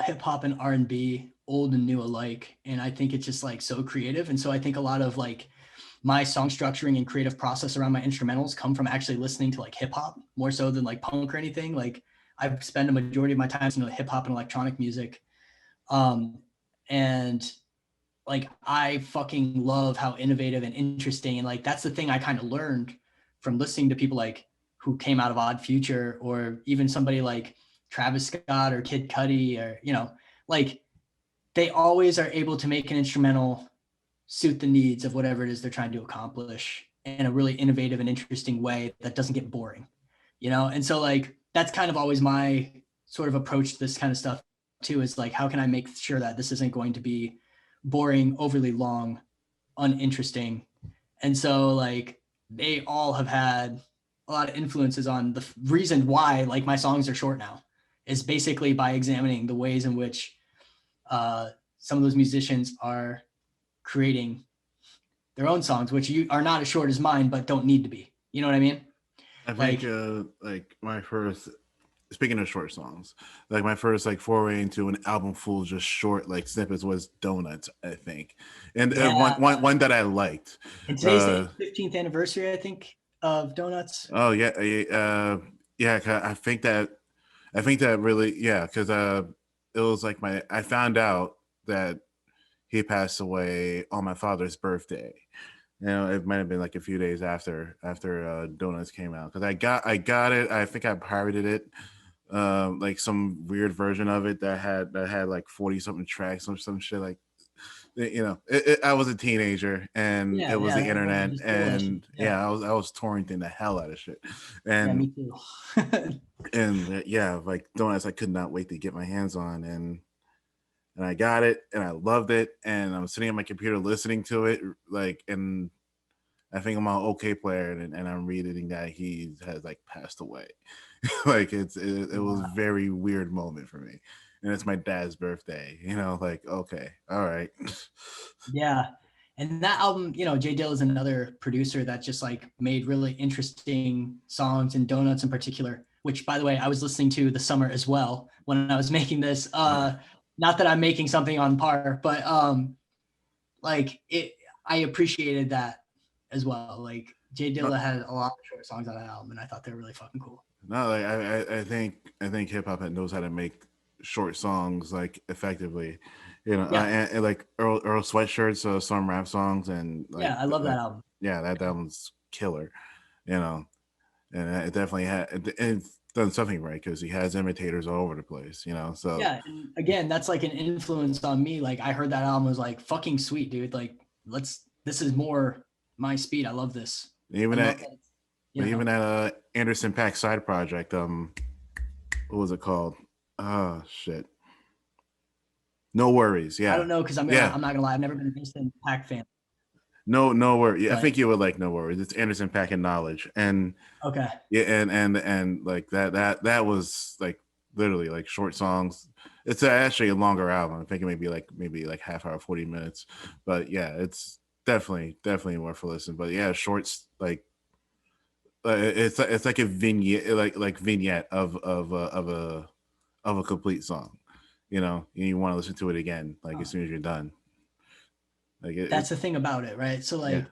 hip hop and R&B, old and new alike, and I think it's just like so creative. And so I think a lot of like my song structuring and creative process around my instrumentals come from actually listening to like hip hop more so than like punk or anything. Like I've spent a majority of my time listening to hip hop and electronic music. Um, and like I fucking love how innovative and interesting, and like that's the thing I kind of learned from listening to people like who came out of Odd Future, or even somebody like Travis Scott or Kid Cudi, or like they always are able to make an instrumental suit the needs of whatever it is they're trying to accomplish in a really innovative and interesting way that doesn't get boring, and so like that's kind of always my sort of approach to this kind of stuff too, is like how can I make sure that this isn't going to be boring, overly long, uninteresting. And so like they all have had a lot of influences on the reason why like my songs are short now, is basically by examining the ways in which some of those musicians are creating their own songs, which you are not as short as mine, but don't need to be. You know what I mean? I think Like, like my first speaking of short songs, like my first like foray into an album full of just short like snippets was Donuts, I think, and Yeah. one that I liked. And today's the Uh, 15th anniversary, I think, of Donuts. oh yeah, yeah. 'Cause I think that really yeah, because it was like my I found out that he passed away on my father's birthday. You know, it might have been like a few days after Donuts came out because I got it. I think I pirated it, like some weird version of it that had like 40 something tracks or some shit like you know. I was a teenager and Yeah, it was yeah, the that was internet just stole that shit. and Yeah, yeah, I was torrenting the hell out of shit yeah, and me too. yeah, like Donuts I could not wait to get my hands on and I got it and I loved it and I'm sitting on my computer listening to it like and I think I'm on OK Player and I'm reading that he has like passed away. Like it was a Yeah. very weird moment for me. And it's my dad's birthday, you know, like okay, all right. Yeah. And that album, Jay Dill is another producer that just like made really interesting songs, and Donuts in particular, which by the way, I was listening to this summer as well when I was making this. Not that I'm making something on par, but like it I appreciated that as well. Like Jay No, Dilla had a lot of short songs on that album, and I thought they were really fucking cool. no, like I think hip hop knows how to make short songs like effectively, you know, Yeah. and like Earl Sweatshirts, some rap songs, and Yeah, I love that album. yeah, that one's killer, you know, and it definitely and it's done something right because he has imitators all over the place, you know. So Yeah, and again, that's like an influence on me. Like I heard that album, was like fucking sweet, dude. Like this is more my speed. I love this. I even love that, that. even that Anderson Paak side project, what was it called? Oh shit, no worries, I yeah, don't know because yeah, I'm not gonna lie. I've never been a Anderson Paak fan, no worries. Yeah, I but think you would like no worries. It's Anderson Paak and Knowledge, and okay. yeah, and like that was like literally like short songs. It's actually a longer album. I think it maybe like half hour, 40 minutes, but yeah, it's definitely worth a listen. But yeah, shorts like it's like a vignette, like vignette of a complete song. You know, and you want to listen to it again, like as soon as you're done. Like That's the thing about it, right? So yeah, like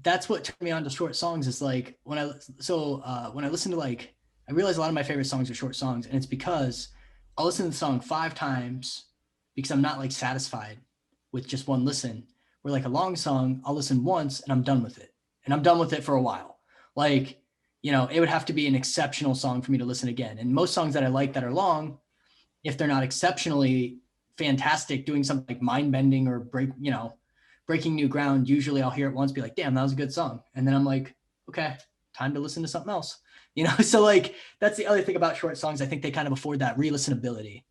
that's what turned me on to short songs is like when I listen to like I realize a lot of my favorite songs are short songs, and it's because I'll listen to the song 5 times because I'm not like satisfied with just one listen. Where like a long song, I'll listen once and I'm done with it. And I'm done with it for a while. Like, it would have to be an exceptional song for me to listen again. And most songs that I like that are long, if they're not exceptionally fantastic, doing something like mind bending or breaking new ground, usually I'll hear it once, be like, damn, that was a good song. And then I'm like, okay, time to listen to something else. So like that's the other thing about short songs. I think they kind of afford that re-listenability.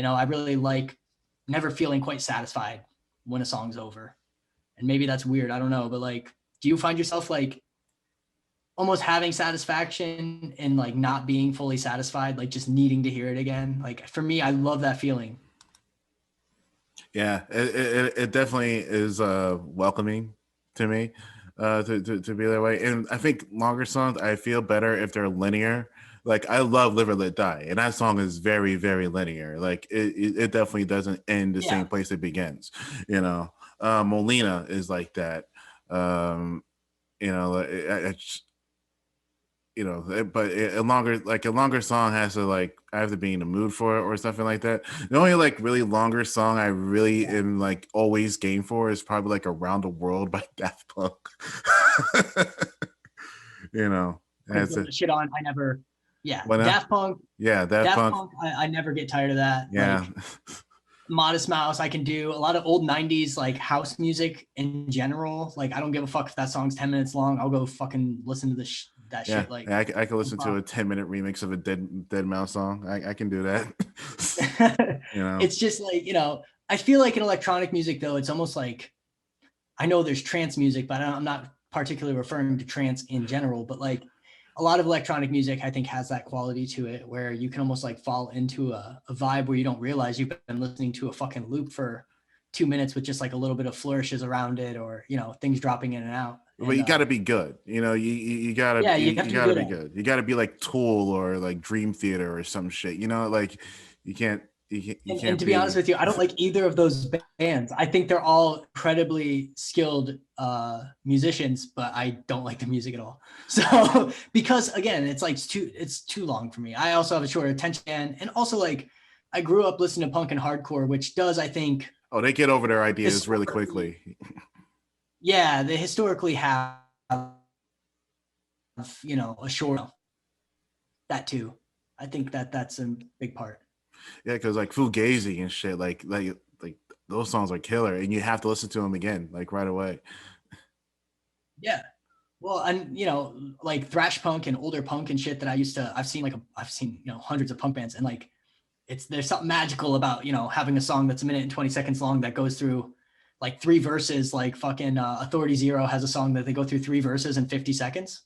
I really like never feeling quite satisfied when a song's over. And maybe that's weird. I don't know. But like, do you find yourself like almost having satisfaction and like not being fully satisfied, like just needing to hear it again? Like for me, I love that feeling. yeah, it definitely is welcoming to me, to be that way. And I think longer songs I feel better if they're linear. Like I love Live or Let Die, and that song is very linear. Like it definitely doesn't end the Yeah. same place it begins. You know, Molina is like that. Um, you know, but a longer song has to like I have to be in the mood for it or something like that. The only like really longer song I really Yeah. am like always game for is probably like Around the World by Daft Punk. you know, that's a Shit on. I never, yeah. what now? Daft Punk, Yeah, Daft Daft Punk. Punk, I never get tired of that. Yeah, Like Modest Mouse, I can do a lot of old 90s like house music in general. Like I don't give a fuck if that song's 10 minutes long. I'll go fucking listen to that yeah. shit like I can no listen to a problem. 10-minute remix of a Dead Mouse song. I can do that. you know. It's just like, I feel like in electronic music though, it's almost like I know there's trance music, but I'm not particularly referring to trance in general, but like a lot of electronic music, I think has that quality to it where you can almost like fall into a vibe where you don't realize you've been listening to a fucking loop for 2 minutes with just like a little bit of flourishes around it, or things dropping in and out. But you got to be good. You gotta Yeah, you have you to be gotta good be at it. good. You gotta be like Tool or like Dream Theater or some shit. Like you can't you And can't to be honest be. with you, I don't like either of those bands. I think they're all incredibly skilled musicians, but I don't like the music at all. So because again, it's too long for me. I also have a short attention span, and also like I grew up listening to punk and hardcore, which does, I think, Oh, they get over their ideas really historically, quickly. yeah, they historically have a short that too. I think that's a big part. Yeah, because like Fugazi and shit, like those songs are killer, and you have to listen to them again, like right away. Yeah. Well, and like thrash punk and older punk and shit that I've seen hundreds of punk bands, and like there's something magical about having a song that's a minute and 20 seconds long that goes through like three verses. Like fucking Authority Zero has a song that they go through three verses in 50 seconds,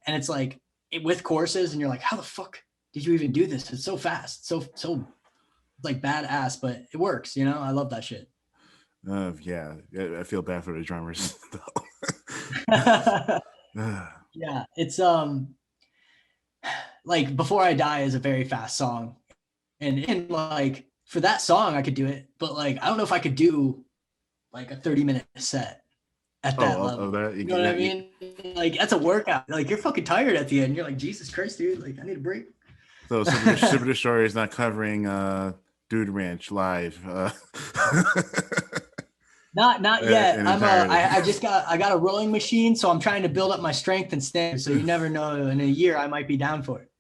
and it's like with choruses, and you're like, how the fuck did you even do this? It's so fast, so like badass, but it works. I love that shit. Yeah, I feel bad for the drummers. Yeah, it's like Before I Die is a very fast song, and like for that song I could do it, but like I don't know if I could do like a 30-minute set at that Of level. that, You know what I mean? Like that's a workout. Like you're fucking tired at the end. You're like, Jesus Christ, dude, like I need a break. so Super Destroyer is not covering Dude Ranch live. Not yet. In I got a rowing machine, so I'm trying to build up my strength and stamina. So you never know, in a year I might be down for it.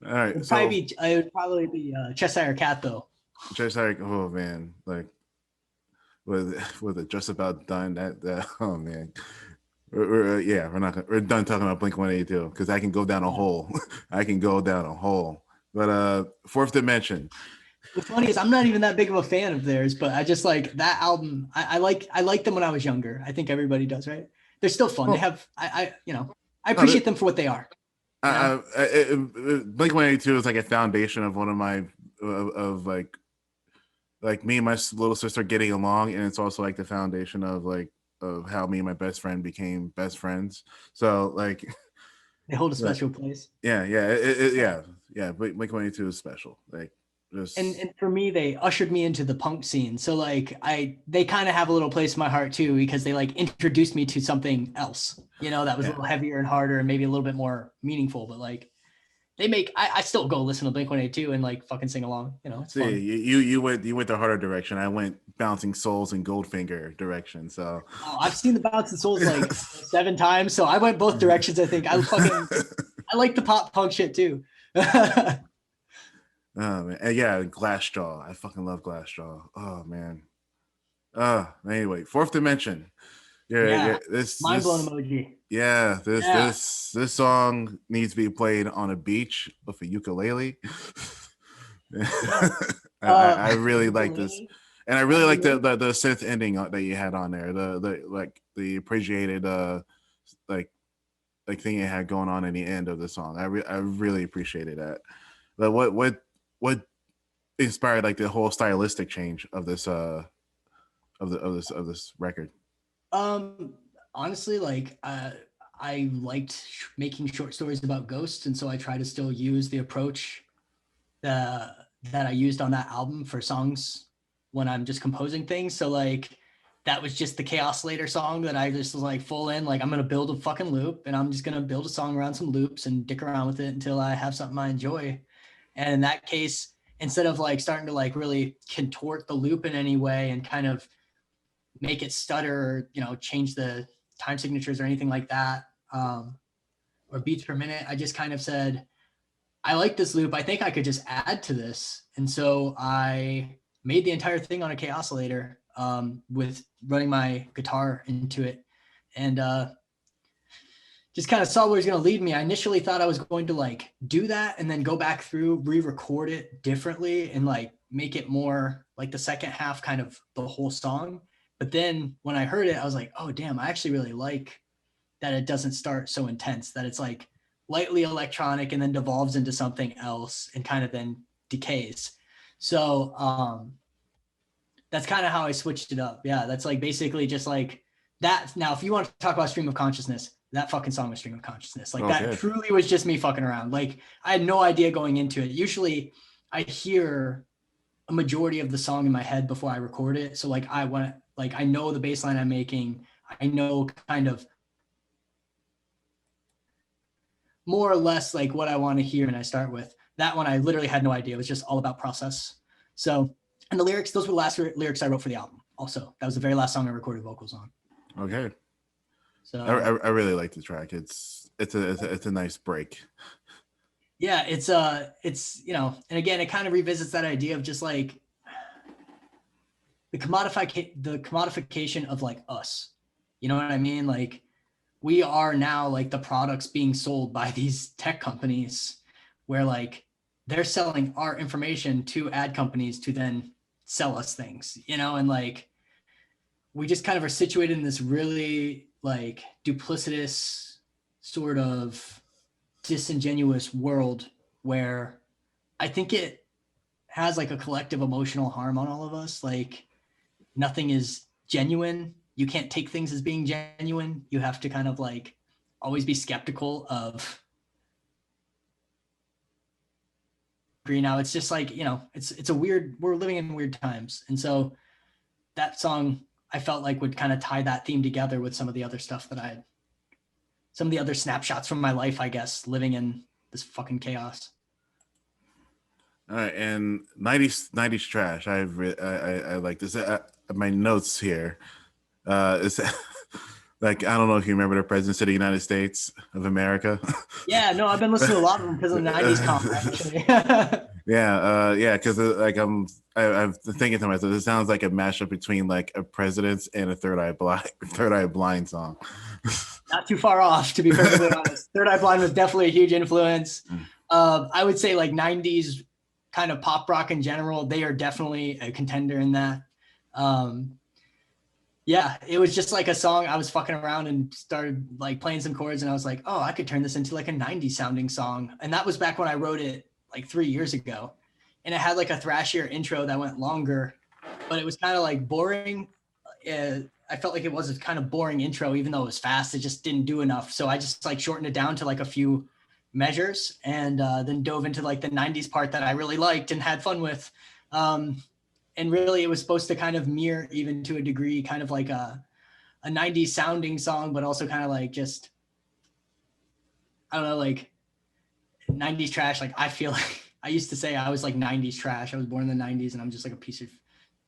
All right, It would probably be Cheshire Cat though. just like, oh man, like with it just about done, that oh man. We're done talking about Blink 182 because I can go down a hole. I can go down a hole. But Fourth Dimension. What's funny is I'm not even that big of a fan of theirs, but I just like that album. I like them when I was younger. I think everybody does, right? They're still fun. They have I appreciate them for what they are. Blink 182 is like a foundation of one of my of like me and my little sister getting along, and it's also like the foundation of how me and my best friend became best friends. So like they hold a special place. Yeah. Blink 182 is special. Like just and for me, they ushered me into the punk scene. So like they kind of have a little place in my heart too, because they like introduced me to something else, that was a little heavier and harder and maybe a little bit more meaningful. But like I still go listen to Blink 182 and like fucking sing along. It's fun. You went the harder direction. I went Bouncing Souls and Goldfinger direction. So I've seen the Bouncing Souls like 7 times, so I went both directions. I think I like the pop punk shit too. Oh man, and yeah, Glassjaw. I fucking love Glassjaw. Oh man. Anyway, Fourth Dimension. Yeah. Mind blown emoji. Yeah, this song needs to be played on a beach with a ukulele. I really like this, and I really like the synth ending that you had on there. The appreciated like thing you had going on in the end of the song. I really appreciated that. But what inspired like the whole stylistic change of this of this record? Honestly, like I liked making short stories about ghosts, and so I try to still use the approach that I used on that album for songs when I'm just composing things. So like that was just the Chaos Later song that I just was like full in, like I'm gonna build a fucking loop, and I'm just gonna build a song around some loops and dick around with it until I have something I enjoy. And in that case, instead of like starting to like really contort the loop in any way and kind of make it stutter or change the time signatures or anything like that, or beats per minute, I just kind of said, I like this loop, I think I could just add to this. And so I made the entire thing on a K-oscillator with running my guitar into it, and just kind of saw where he's going to lead me. I initially thought I was going to like do that and then go back through, re-record it differently and like make it more like the second half, kind of the whole song. But then when I heard it, I was like, oh damn, I actually really like that it doesn't start so intense, that it's like lightly electronic and then devolves into something else and kind of then decays. So That's kind of how I switched it up. Yeah, that's like basically just like that. Now, if you want to talk about stream of consciousness, that fucking song was stream of consciousness. Like that Okay. truly was just me fucking around. Like I had no idea going into it. Usually I hear a majority of the song in my head before I record it. So like I know the bass line I'm making. I know kind of more or less like what I want to hear. And I start with that one. I literally had no idea. It was just all about process. So, and the lyrics, those were the last lyrics I wrote for the album. Also, that was the very last song I recorded vocals on. Okay. So I really like the track. It's a nice break. yeah, it's you know, and again, it kind of revisits that idea of just like the commodification of like us. You know what I mean? Like we are now like the products being sold by these tech companies where like they're selling our information to ad companies to then sell us things, you know, and like we just kind of are situated in this really like duplicitous sort of disingenuous world where I think it has like a collective emotional harm on all of us. Like nothing is genuine. You can't take things as being genuine. You have to kind of like always be skeptical of. Now it's just like, you know, it's a weird, we're living in weird times. And so that song I felt like would kind of tie that theme together with some of the other stuff that I had, some of the other snapshots from my life, I guess, living in this fucking chaos. All right, and 90s trash. I like this. My notes here. Is like I don't know if you remember the President of the United States of America. Yeah, no, I've been listening to a lot of them because of the 90s comp, actually. Yeah, because like I'm thinking to myself, this sounds like a mashup between like a President's and a Third Eye Blind song. Not too far off, to be perfectly honest. Third Eye Blind was definitely a huge influence. I would say like 90s kind of pop rock in general, they are definitely a contender in that. Yeah, it was just like a song. I was fucking around and started like playing some chords and I was like, oh, I could turn this into like a 90s sounding song. And that was back when I wrote it like 3 years ago. And it had like a thrashier intro that went longer, but it was kind of like boring. I felt like it was a kind of boring intro, even though it was fast. It just didn't do enough. So I just like shortened it down to like a few measures and then dove into like the 90s part that I really liked and had fun with. And really it was supposed to kind of mirror, even to a degree, kind of like a 90s sounding song, but also kind of like just, I don't know, like 90s trash. Like I feel like I used to say I was like 90s trash. I was born in the 90s and I'm just like a piece of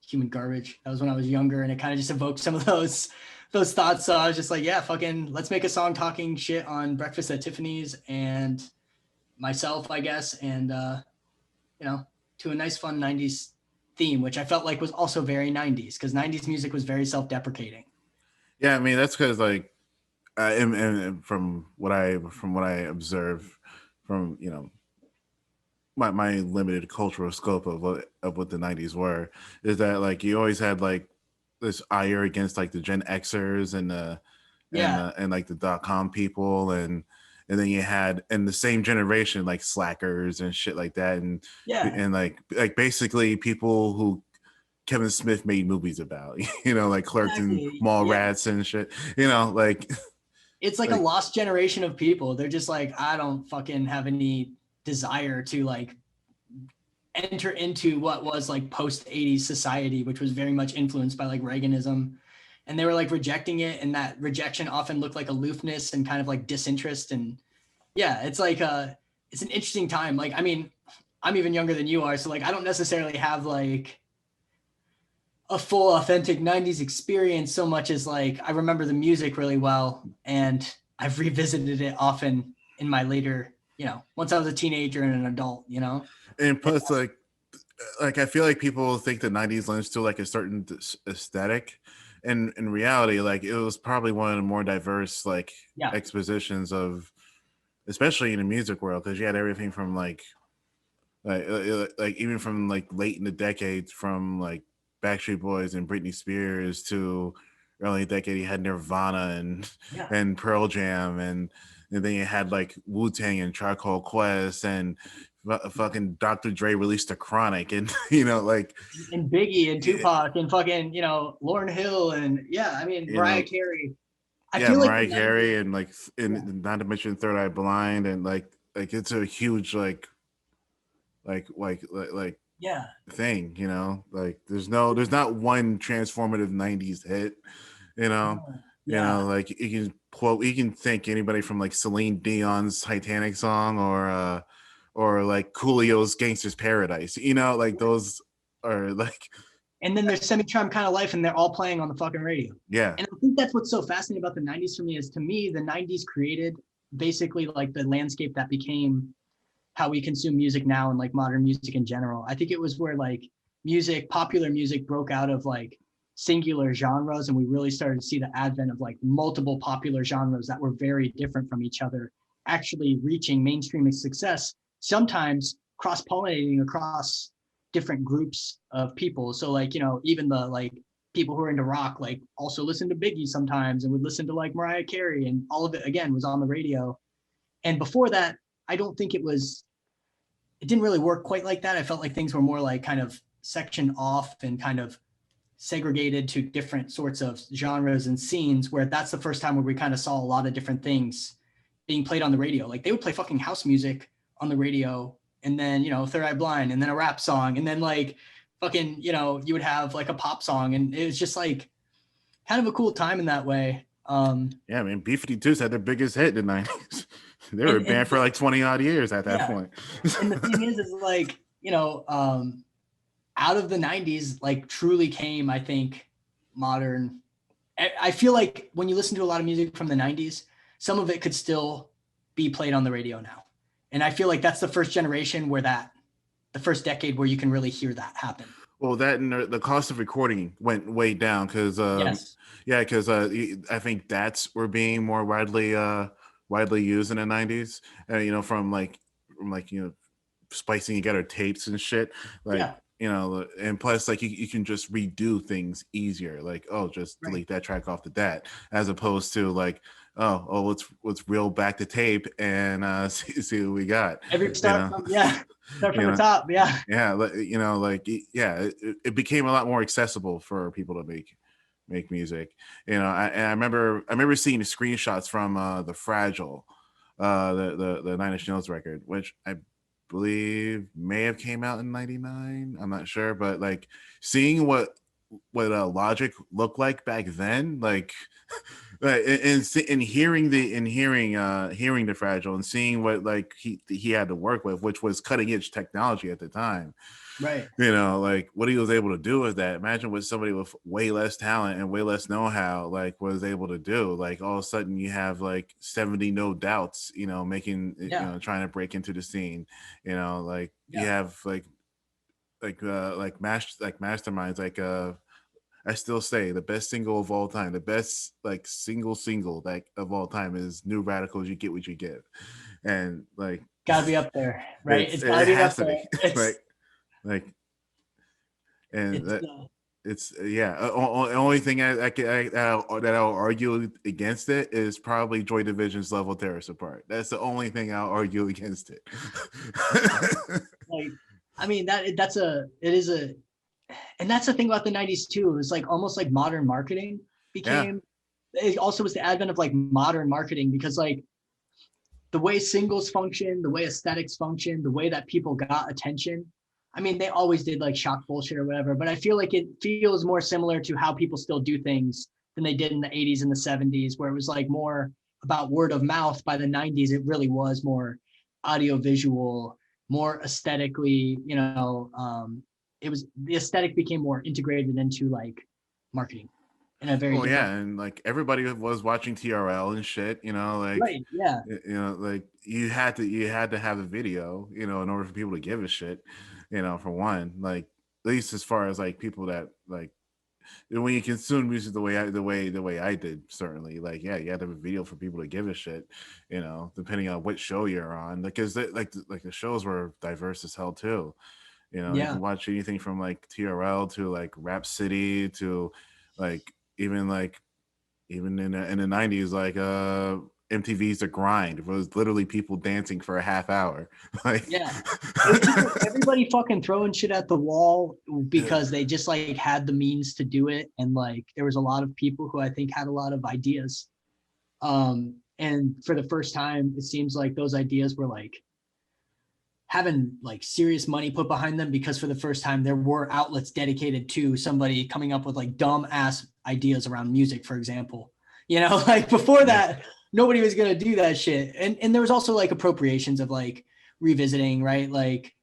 human garbage. That was when I was younger, and it kind of just evoked some of those thoughts. So I was just like, yeah, fucking let's make a song talking shit on Breakfast at Tiffany's and myself, I guess, and you know, to a nice fun 90s theme, which I felt like was also very 90s because 90s music was very self-deprecating. Yeah, I mean that's because like, and from what I observe, from you know my limited cultural scope of what the 90s were, is that like you always had like this ire against like the Gen Xers and and like the .com people, and then you had in the same generation like slackers and shit like that, and like basically people who Kevin Smith made movies about, you know, like Clerks and Mallrats and shit, you know, like it's like a lost generation of people. They're just like, I don't fucking have any desire to like enter into what was like post 80s society, which was very much influenced by like Reaganism. And they were like rejecting it. And that rejection often looked like aloofness and kind of like disinterest. And yeah, it's like it's an interesting time. Like, I mean, I'm even younger than you are. So like, I don't necessarily have like a full authentic 90s experience so much as like, I remember the music really well. And I've revisited it often in my later, you know, once I was a teenager and an adult, you know? and plus like I feel like people think the 90s lends to like a certain aesthetic, and in reality like it was probably one of the more diverse like expositions of, especially in the music world, because you had everything from like even from like late in the decade, from like Backstreet Boys and Britney Spears to early decade you had Nirvana and Pearl Jam, and then you had like Wu-Tang and Charcoal Quest and fucking Dr. Dre released a Chronic, and you know, like, and Biggie and y- Tupac and fucking, Lauryn Hill and yeah, I mean you Mariah know, Carey. I yeah, feel like the Mariah 90s, Carey, and like, yeah, and not to mention Third Eye Blind, and like it's a huge like yeah, thing, you know. Like there's not one transformative '90s hit, you know. no, You yeah, know, like you can thank anybody from like Celine Dion's Titanic song, or like Coolio's Gangster's Paradise. You know, like those are like, and then there's Semi-Charmed Kind of Life, and they're all playing on the fucking radio. yeah, And I think that's what's so fascinating about the 90s for me is, to me, the 90s created basically like the landscape that became how we consume music now and like modern music in general. I think it was where like popular music broke out of like singular genres, and we really started to see the advent of like multiple popular genres that were very different from each other actually reaching mainstream success, sometimes cross-pollinating across different groups of people. So like, even the like people who are into rock like also listen to Biggie sometimes and would listen to like Mariah Carey, and all of it again was on the radio. And before that, I don't think it didn't really work quite like that. I felt like things were more like kind of sectioned off and kind of segregated to different sorts of genres and scenes, where that's the first time where we kind of saw a lot of different things being played on the radio. Like they would play fucking house music on the radio, and then, Third Eye Blind, and then a rap song, and then like fucking, you would have like a pop song, and it was just like kind of a cool time in that way. yeah. I mean, B-52s had their biggest hit in the '90s. They were And banned for like 20 odd years at that yeah, point. and the thing is like, out of the 90s, like truly came, I think, modern. I feel like when you listen to a lot of music from the 90s, some of it could still be played on the radio now. And I feel like that's the first generation the first decade where you can really hear that happen. Well, that and the cost of recording went way down because, Yes. yeah, because I think that's were being more widely used in the '90s, you know, from you know, splicing together tapes and shit, like, Yeah. you know, and plus like you can just redo things easier, like, oh, just Right. delete that track off the dat, as opposed to like, oh, let's reel back the tape and see what we got, Every you start know. from, yeah. Start You from the know, top. Yeah. yeah, you know, like, yeah, it became a lot more accessible for people to make music, you know. And I remember seeing the screenshots from the Fragile, the Nine Inch Nails record, which I believe may have came out in '99. I'm not sure, but like seeing what Logic looked like back then, like, and hearing the Fragile, and seeing what like he had to work with, which was cutting edge technology at the time, Right. you know, like what he was able to do with that. Imagine what somebody with way less talent and way less know-how like was able to do. Like all of a sudden you have like 70 No Doubts, you know, making, you Yeah. know, trying to break into the scene, you know, like you Yeah. have like masterminds, like I still say the best single of all time, the best like single like of all time is New Radicals, You Get What You Give. And like Gotta be up there. Right. It's gotta it be has up to there. be like and It's, that it's yeah. Only thing that I'll argue against it is probably Joy Division's Level Terrace Apart. That's the only thing I'll argue against it. like, I mean, it is and that's the thing about the 90s too. It was like almost like modern marketing Yeah. became, it also was the advent of like modern marketing, because like the way singles function, the way aesthetics function, the way that people got attention. I mean, they always did like shock bullshit or whatever, but I feel like it feels more similar to how people still do things than they did in the 80s and the 70s, where it was like more about word of mouth. By the 90s, it really was more audiovisual, more aesthetically, it was, the aesthetic became more integrated into like marketing in a very Well, different yeah, and like everybody was watching TRL and shit, you know, like, way. Right. Yeah. you know, like you had to have a video, you know, in order for people to give a shit, you know, for one, like at least as far as like people that like when you consume music the way I did, certainly, like, yeah, you had to have a video for people to give a shit, you know, depending on what show you're on, because like the shows were diverse as hell too. You know, you Yeah. can watch anything from like TRL to like Rap City to like even like even in the '90s, like MTV's The Grind. It was literally people dancing for a half hour. Like, Yeah. It was just like everybody fucking throwing shit at the wall because they just like had the means to do it. And like there was a lot of people who I think had a lot of ideas. And for the first time, it seems like those ideas were like having like serious money put behind them, because for the first time there were outlets dedicated to somebody coming up with like dumb ass ideas around music, for example. Like before that, nobody was gonna do that shit. And there was also like appropriations of like revisiting, right? Like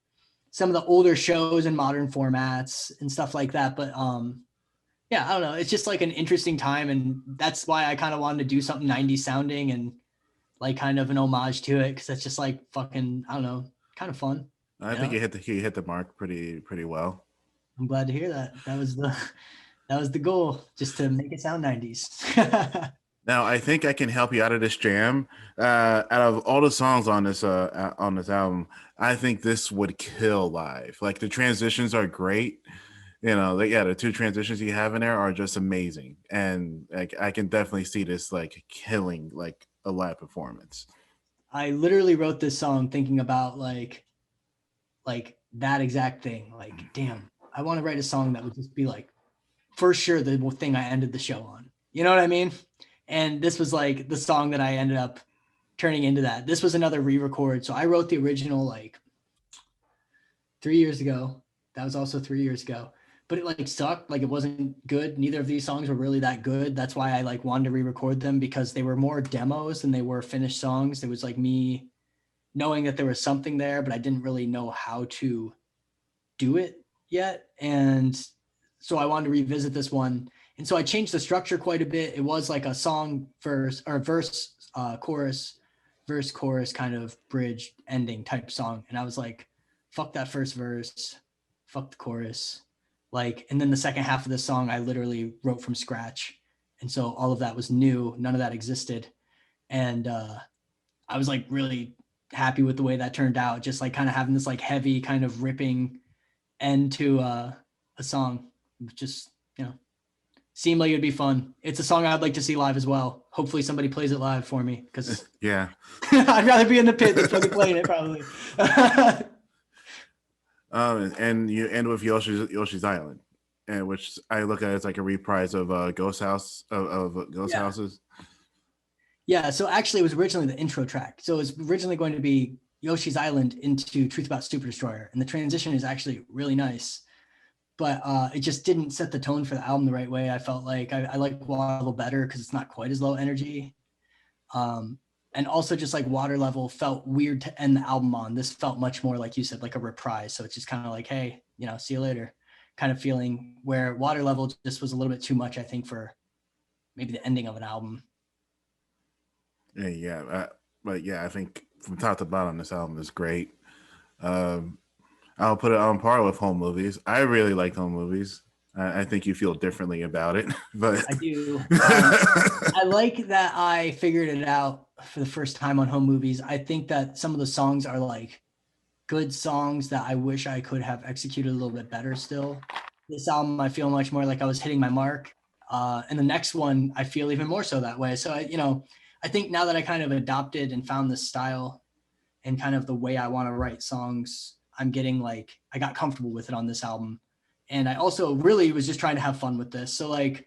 some of the older shows in modern formats and stuff like that. But yeah, I don't know. It's just like an interesting time, and that's why I kind of wanted to do something 90s sounding and like kind of an homage to it, because it's just like fucking, I don't know, kind of fun. I think you hit the mark pretty well. I'm glad to hear that. That was the goal, just to make it sound 90s. Now I think I can help you out of this jam. Out of all the songs on this album, I think this would kill live. Like the transitions are great. The two transitions you have in there are just amazing, and like I can definitely see this like killing like a live performance. I literally wrote this song thinking about like that exact thing. Like, damn, I want to write a song that would just be like, for sure, the thing I ended the show on. You know what I mean? And this was like the song that I ended up turning into that. This was another re-record. So I wrote the original like 3 years ago. That was also 3 years ago. But it like sucked. Like it wasn't good. Neither of these songs were really that good. That's why I like wanted to re-record them, because they were more demos than they were finished songs. It was like me knowing that there was something there, but I didn't really know how to do it yet. And so I wanted to revisit this one. And so I changed the structure quite a bit. It was like a song verse or verse, chorus, verse, chorus kind of bridge ending type song. And I was like, fuck that first verse, fuck the chorus. Like, and then the second half of the song, I literally wrote from scratch. And so all of that was new. None of that existed. And I was like really happy with the way that turned out. Just like kind of having this like heavy kind of ripping end to a song. Just, seemed like it'd be fun. It's a song I'd like to see live as well. Hopefully somebody plays it live for me, because Yeah. I'd rather be in the pit than fucking playing it probably. And you end with Yoshi's Island, and which I look at as like a reprise of Ghost House of Ghost Houses. Yeah, so actually it was originally the intro track. So it was originally going to be Yoshi's Island into Truth About Superdestroyer, and the transition is actually really nice. But it just didn't set the tone for the album the right way. I felt like I like Water Level better because it's not quite as low energy. And also just like Water Level felt weird to end the album on. This felt much more, like you said, like a reprise. So it's just kind of like, hey, see you later kind of feeling, where Water Level just was a little bit too much, I think, for maybe the ending of an album. But I think from top to bottom, this album is great. I'll put it on par with Home Movies. I really like Home Movies. I think you feel differently about it, but I do. I like that I figured it out for the first time on Home Movies. I think that some of the songs are like good songs that I wish I could have executed a little bit better still. This album, I feel much more like I was hitting my mark. And the next one, I feel even more so that way. So, I think now that I kind of adopted and found this style and kind of the way I want to write songs, I'm getting like, I got comfortable with it on this album. And I also really was just trying to have fun with this. So like,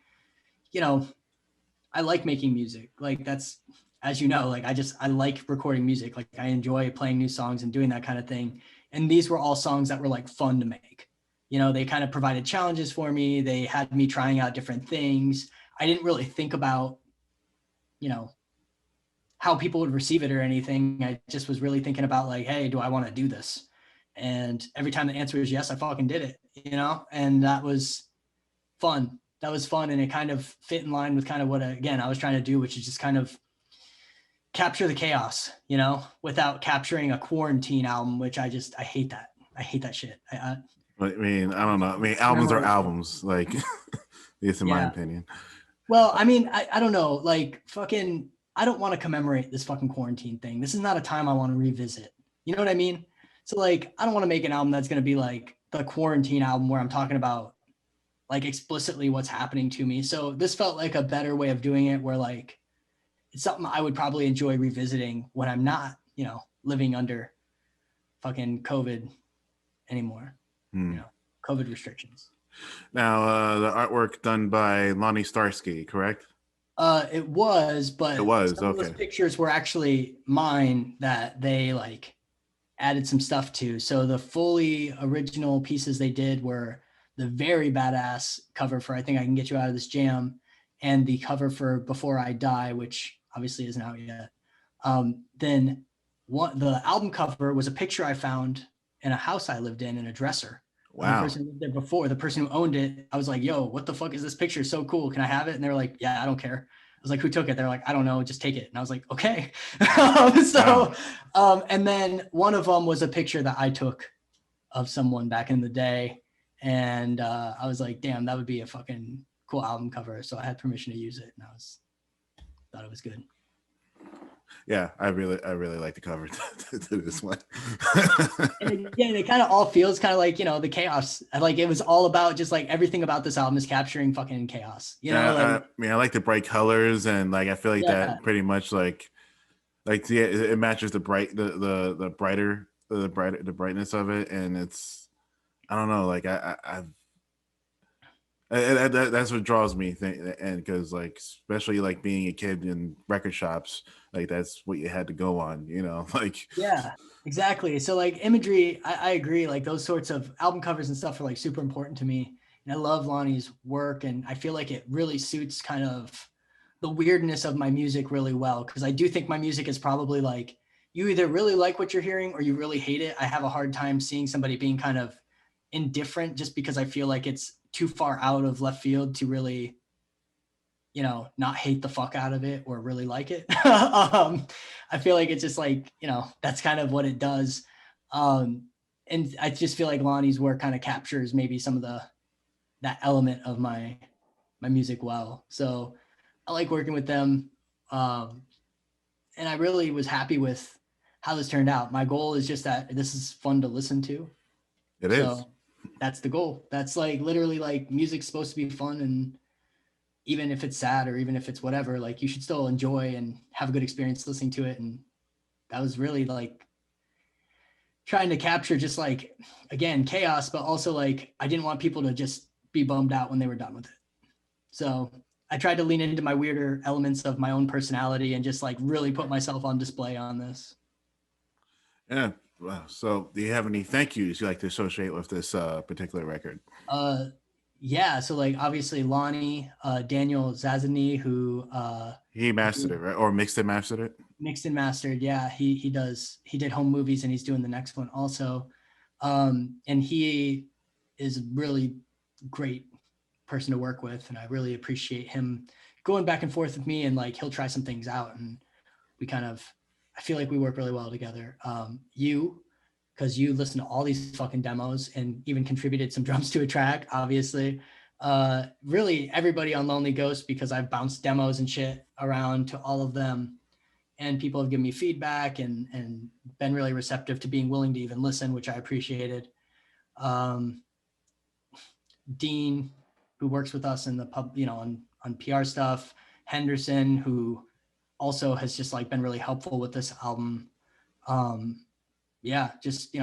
I like making music. Like that's, as you know, like I like recording music. Like I enjoy playing new songs and doing that kind of thing. And these were all songs that were like fun to make. They kind of provided challenges for me. They had me trying out different things. I didn't really think about, how people would receive it or anything. I just was really thinking about like, hey, do I want to do this? And every time the answer was yes, I fucking did it, and that was fun. That was fun. And it kind of fit in line with kind of what, again, I was trying to do, which is just kind of capture the chaos, without capturing a quarantine album, which I hate that. I hate that shit. I don't know. I mean, albums are albums, like, at least in my opinion. Well, I mean, I don't know, like fucking, I don't want to commemorate this fucking quarantine thing. This is not a time I want to revisit. You know what I mean? So like, I don't want to make an album that's going to be like the quarantine album where I'm talking about like explicitly what's happening to me. So this felt like a better way of doing it, where like, it's something I would probably enjoy revisiting when I'm not, living under fucking COVID anymore. COVID restrictions. Now, the artwork done by Lonnie Starsky, correct? It was, but It was, some of those okay. pictures were actually mine that they added some stuff to. So the fully original pieces they did were the very badass cover for I Think I Can Get You Out of This Jam, and the cover for Before I Die, which obviously isn't out yet. Then the album cover was a picture I found in a house I lived in a dresser. The Wow. person who lived there before, the person who owned it, I was like, yo, what the fuck is this picture? So cool. Can I have it? And they were like, yeah, I don't care. I was like, who took it? They're like, I don't know, just take it. And I was like, okay. And then one of them was a picture that I took of someone back in the day. And I was like, damn, that would be a fucking cool album cover. So I had permission to use it, and thought it was good. Yeah, I really like the cover to this one. And again, it kind of all feels kind of like, the chaos. Like it was all about just like everything about this album is capturing fucking chaos. I like the bright colors, and like I feel like that pretty much like it matches the brightness of it, and it's, I don't know, like that's what draws me, and because like especially like being a kid in record shops, like that's what you had to go on, like. Yeah, exactly. So like imagery, I agree, like those sorts of album covers and stuff are like super important to me, and I love Lonnie's work, and I feel like it really suits kind of the weirdness of my music really well, because I do think my music is probably like, you either really like what you're hearing or you really hate it. I have a hard time seeing somebody being kind of indifferent, just because I feel like it's too far out of left field to really, not hate the fuck out of it or really like it. I feel like it's just like, that's kind of what it does. And I just feel like Lonnie's work kind of captures maybe some of that element of my music well. So I like working with them. And I really was happy with how this turned out. My goal is just that this is fun to listen to. It is. That's the goal. That's like literally like music's supposed to be fun, and even if it's sad or even if it's whatever, like you should still enjoy and have a good experience listening to it. And that was really like trying to capture just like, again, chaos, but also like I didn't want people to just be bummed out when they were done with it. So I tried to lean into my weirder elements of my own personality and just like really put myself on display on this. Yeah. Wow. So do you have any thank yous you like to associate with this particular record? Yeah. So like obviously Lonnie, Daniel Zazany, who he mastered it, right? Or mixed and mastered it? Mixed and mastered. Yeah. He did home movies, and he's doing the next one also. And he is really great person to work with, and I really appreciate him going back and forth with me, and like he'll try some things out, and I feel like we work really well together. Because you listen to all these fucking demos and even contributed some drums to a track, obviously. Really everybody on Lonely Ghost, because I've bounced demos and shit around to all of them, and people have given me feedback and been really receptive to being willing to even listen, which I appreciated. Dean, who works with us in the pub, on PR stuff. Henderson, who also has just like been really helpful with this album. Just,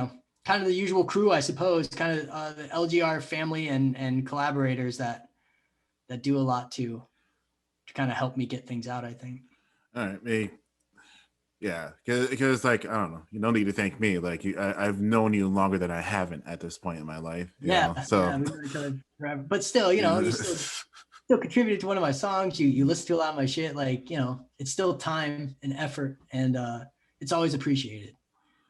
kind of the usual crew, I suppose, kind of the LGR family and collaborators that do a lot to kind of help me get things out, I think. All right. Yeah, because like, I don't know, you don't need to thank me. Like I've known you longer than I haven't at this point in my life. So we've known each other forever. But still, you still contributed to one of my songs. You listen to a lot of my shit. Like, it's still time and effort, and it's always appreciated.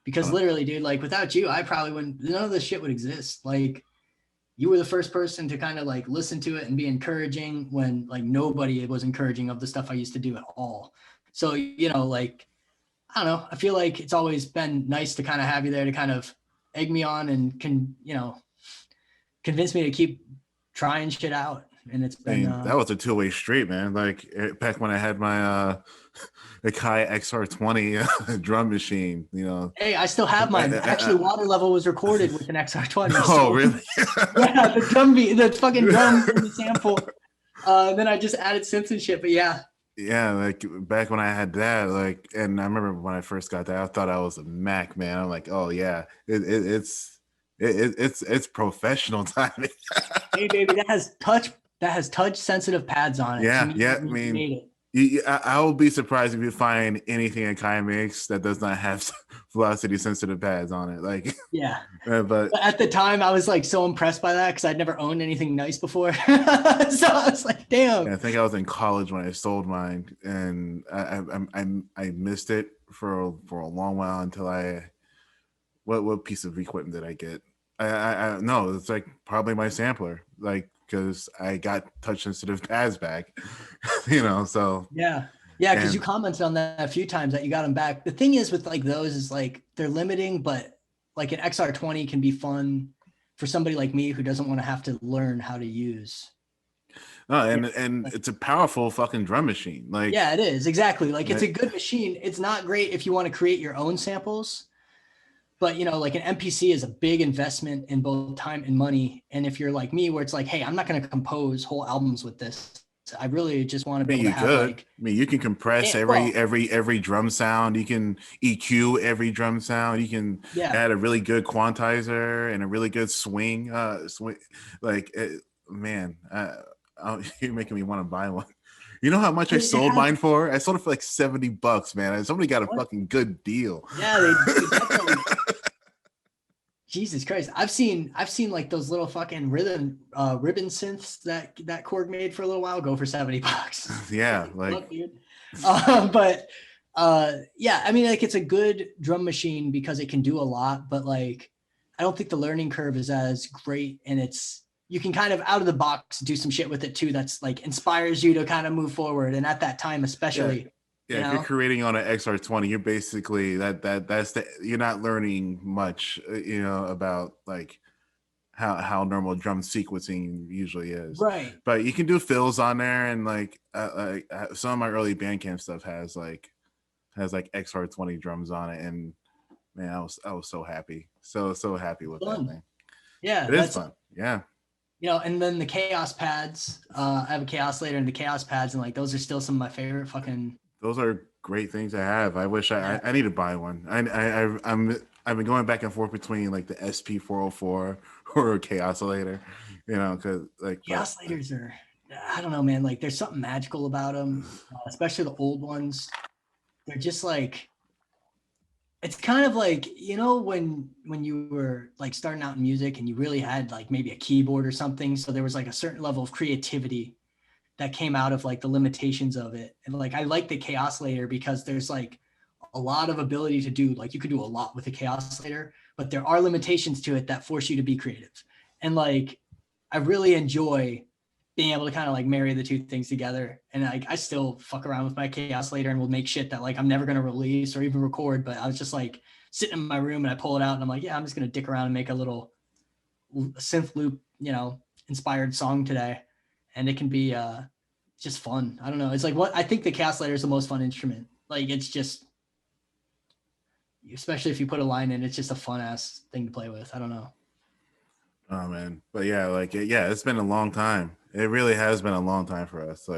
Because literally, dude, like without you, I probably wouldn't. None of this shit would exist. Like, you were the first person to kind of like listen to it and be encouraging when like nobody was encouraging of the stuff I used to do at all. So like, I don't know. I feel like it's always been nice to kind of have you there to kind of egg me on and convince me to keep trying shit out. And it's been that was a two-way street, man. Like back when I had my Akai XR20 drum machine, Hey, I still have mine. Actually, Water Level was recorded with an XR20. Oh, really? Yeah, the drum beat, the fucking drum in the sample. Then I just added synths and shit. But yeah, Yeah, like back when I had that, like, and I remember when I first got that, I thought I was a Mac man. I'm like, oh yeah, it's professional timing. Hey baby, that has touch sensitive pads on it. To Yeah, me, yeah. that I means you mean, made it. I will be surprised if you find anything in Kai makes that does not have velocity sensitive pads on it. Like, Yeah. but But at the time, I was like so impressed by that because I'd never owned anything nice before. So I was like, damn. yeah, I think I was in college when I sold mine, and I missed it for a long while until I what piece of equipment did I get? I no, it's like probably my sampler, like because I got touch sensitive pads back, So Yeah. Yeah, because you and commented on that a few times that you got them back. The thing is with like those is like they're limiting, but like an XR20 can be fun for somebody like me who doesn't want to have to learn how to use. Yeah. and it's a powerful fucking drum machine, like. Yeah, it is. Exactly. Like it's a Like, good machine. It's not great if you want to create your own samples, but like an MPC is a big investment in both time and money. And if you're like me, where it's like, hey, I'm not going to compose whole albums with this. I really just want to I be mean, able to you have could. like, I mean, you can compress yeah, well, every drum sound. You can EQ every drum sound. You can yeah. add a really good quantizer and a really good swing. Swing, like man, you're making me want to buy one. You know how much I It sold has mine for? I sold it for like $70, man. Somebody got a what? fucking good deal. Yeah, they definitely. Jesus Christ, I've seen like those little fucking ribbon synths that Korg made for a little while go for $70. Yeah, Like, like what, dude? But yeah, I mean, like it's a good drum machine because it can do a lot, but like I don't think the learning curve is as great, and you can kind of out of the box do some shit with it too that's like inspires you to kind of move forward. And at that time, yeah, especially, yeah. If you're creating on an XR20, you're basically that's you're not learning much, about like how normal drum sequencing usually is. right. But you can do fills on there, and like some of my early Bandcamp stuff has like XR20 drums on it, and man, I was so happy, so happy with that Fun. thing. Yeah, It is that's fun, yeah. and then the chaos pads. I have a chaos later and the chaos pads, and like those are still some of my favorite fucking. Those are great things to have. I wish Yeah. I need to buy one. I've been going back and forth between like the SP404 or a Chaos later, because like but Chaos laters are, I don't know, man. Like there's something magical about them, especially the old ones. They're just like, it's kind of like when you were like starting out in music and you really had like maybe a keyboard or something. So there was like a certain level of creativity that came out of like the limitations of it. And like I like the chaos later because there's like a lot of ability to do, like you could do a lot with the chaos later, but there are limitations to it that force you to be creative. And like I really enjoy being able to kind of like marry the two things together. And like I still fuck around with my chaos later and will make shit that like I'm never gonna release or even record. But I was just like sitting in my room and I pull it out and I'm like, yeah, I'm just gonna dick around and make a little synth loop, inspired song today. And it can be just fun. I don't know. It's like what I think the chaos later is the most fun instrument. Like it's just, especially if you put a line in, it's just a fun ass thing to play with. I don't know. oh man, but yeah, like yeah, it's been a long time. It really has been a long time for us.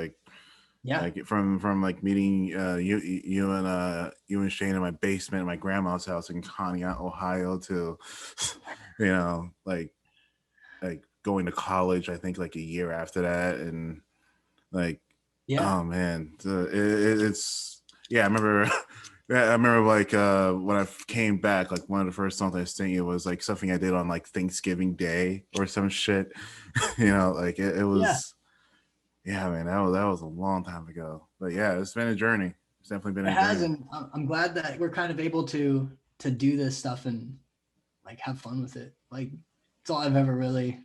Yeah. Like from like meeting you and Shane in my basement in my grandma's house in Conneaut, Ohio, to like going to college. I think like a year after that, and like Yeah. oh man, it's yeah. I remember. Yeah, I remember like when I came back, like one of the first songs I sing it was like something I did on like Thanksgiving Day or some shit. Like it Yeah. was yeah, man, that was a long time ago. But yeah, it's been a journey. It's definitely been It a has, journey. and I'm glad that we're kind of able to do this stuff and like have fun with it. Like it's all I've ever really,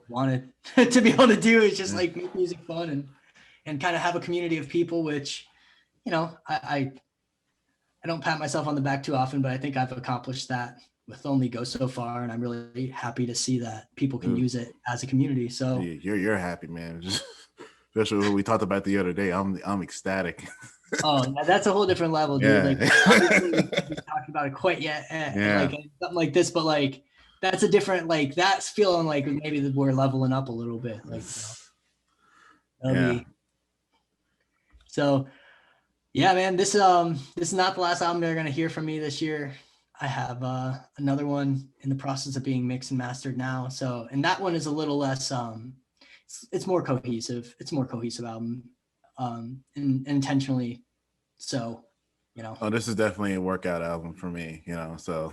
wanted to be able to do is just Yeah. like make music fun and kind of have a community of people, which, I don't pat myself on the back too often, but I think I've accomplished that with only Go So Far, and I'm really happy to see that people can Ooh, use it as a community. So you're happy, man. Especially what we talked about the other day. I'm ecstatic. oh, yeah, that's a whole different level, dude. Like Yeah. obviously we can't be talking about it quite yet, Yeah. like something like this, but like that's a different, like that's feeling like maybe we're leveling up a little bit. Like that'll Yeah. be So yeah, man, this is not the last album you're gonna hear from me this year. I have another one in the process of being mixed and mastered now. So, and that one is a little less it's more cohesive. It's a more cohesive album, and intentionally so, you know. Oh, this is definitely a workout album for me, you know. So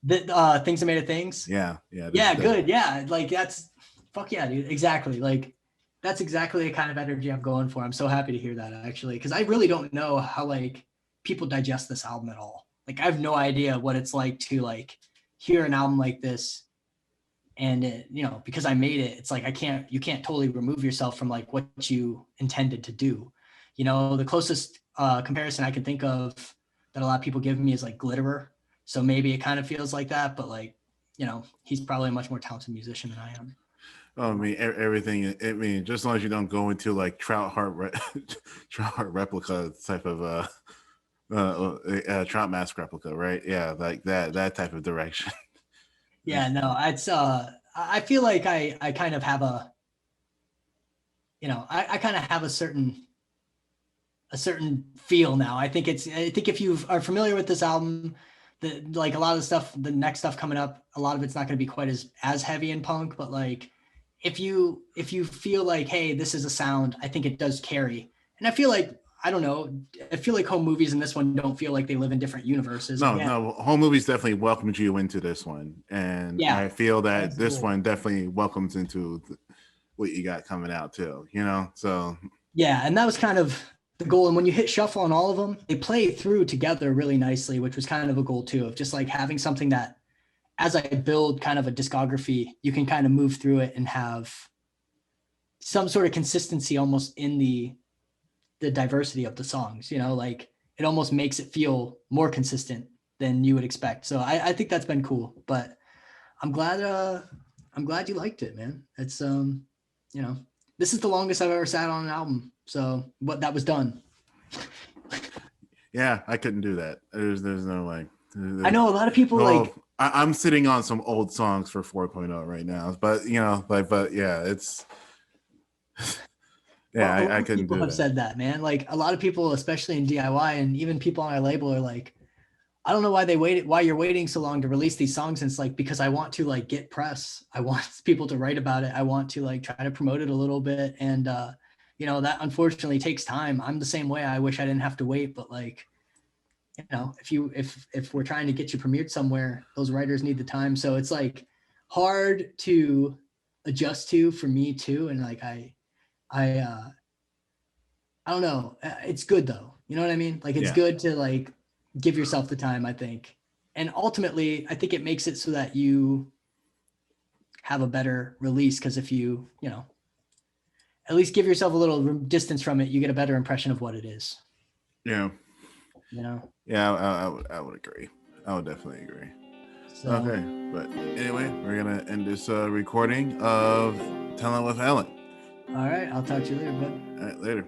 The Things That Made It Things. yeah. Yeah, good. Yeah, like that's fuck yeah, dude. Exactly. Like that's exactly the kind of energy I'm going for. I'm so happy to hear that actually, because I really don't know how like people digest this album at all. Like I have no idea what it's like to like hear an album like this, and it, you know, because I made it, it's like you can't totally remove yourself from like what you intended to do. You know, the closest comparison I can think of that a lot of people give me is like Glitterer. So maybe it kind of feels like that, but like, you know, he's probably a much more talented musician than I am. Oh, I mean, everything. I mean, just as long as you don't go into like Trout Heart replica type of Trout Mask replica, right? Yeah, like that type of direction. Yeah, no, it's I feel like I kind of have a, you know, I kind of have a certain feel now. I think if you are familiar with this album, like a lot of the stuff, the next stuff coming up, a lot of it's not going to be quite as heavy in punk, but like if you feel like, hey, this is a sound, I think it does carry. And I feel like, I don't know, I feel like Home Movies and this one don't feel like they live in different universes. No, Home Movies definitely welcomed you into this one, and Yeah, I feel that absolutely. this one definitely welcomes into what you got coming out too. You know, so yeah, and that was kind of the goal. And when you hit shuffle on all of them, they play through together really nicely, which was kind of a goal too, of just like having something that, as I build kind of a discography, you can kind of move through it and have some sort of consistency almost in the diversity of the songs, you know, like it almost makes it feel more consistent than you would expect. So I think that's been cool, but I'm glad you liked it, man. It's you know, this is the longest I've ever sat on an album. So what that was done. yeah, I couldn't do that. There's no way. I know a lot of people like I'm sitting on some old songs for 4.0 right now, but you know, but yeah, it's yeah, I couldn't people do have that. said that, man. Like a lot of people, especially in DIY and even people on our label are like, I don't know why you're waiting so long to release these songs. And it's like, because I want to like get press. I want people to write about it. I want to like try to promote it a little bit. And you know, that unfortunately takes time. I'm the same way. I wish I didn't have to wait, but like, you know, if we're trying to get you premiered somewhere, those writers need the time. So it's like hard to adjust to for me too. And like I don't know. It's good though. You know what I mean? Like it's good to like give yourself the time, I think. And ultimately, I think it makes it so that you have a better release, because if you know, at least give yourself a little distance from it, you get a better impression of what it is. Yeah. You know? Yeah, I would agree. I would definitely agree. So, okay, but anyway, we're gonna end this recording of Tellin with Ellen. all right, I'll talk to you later, bud. All right, later.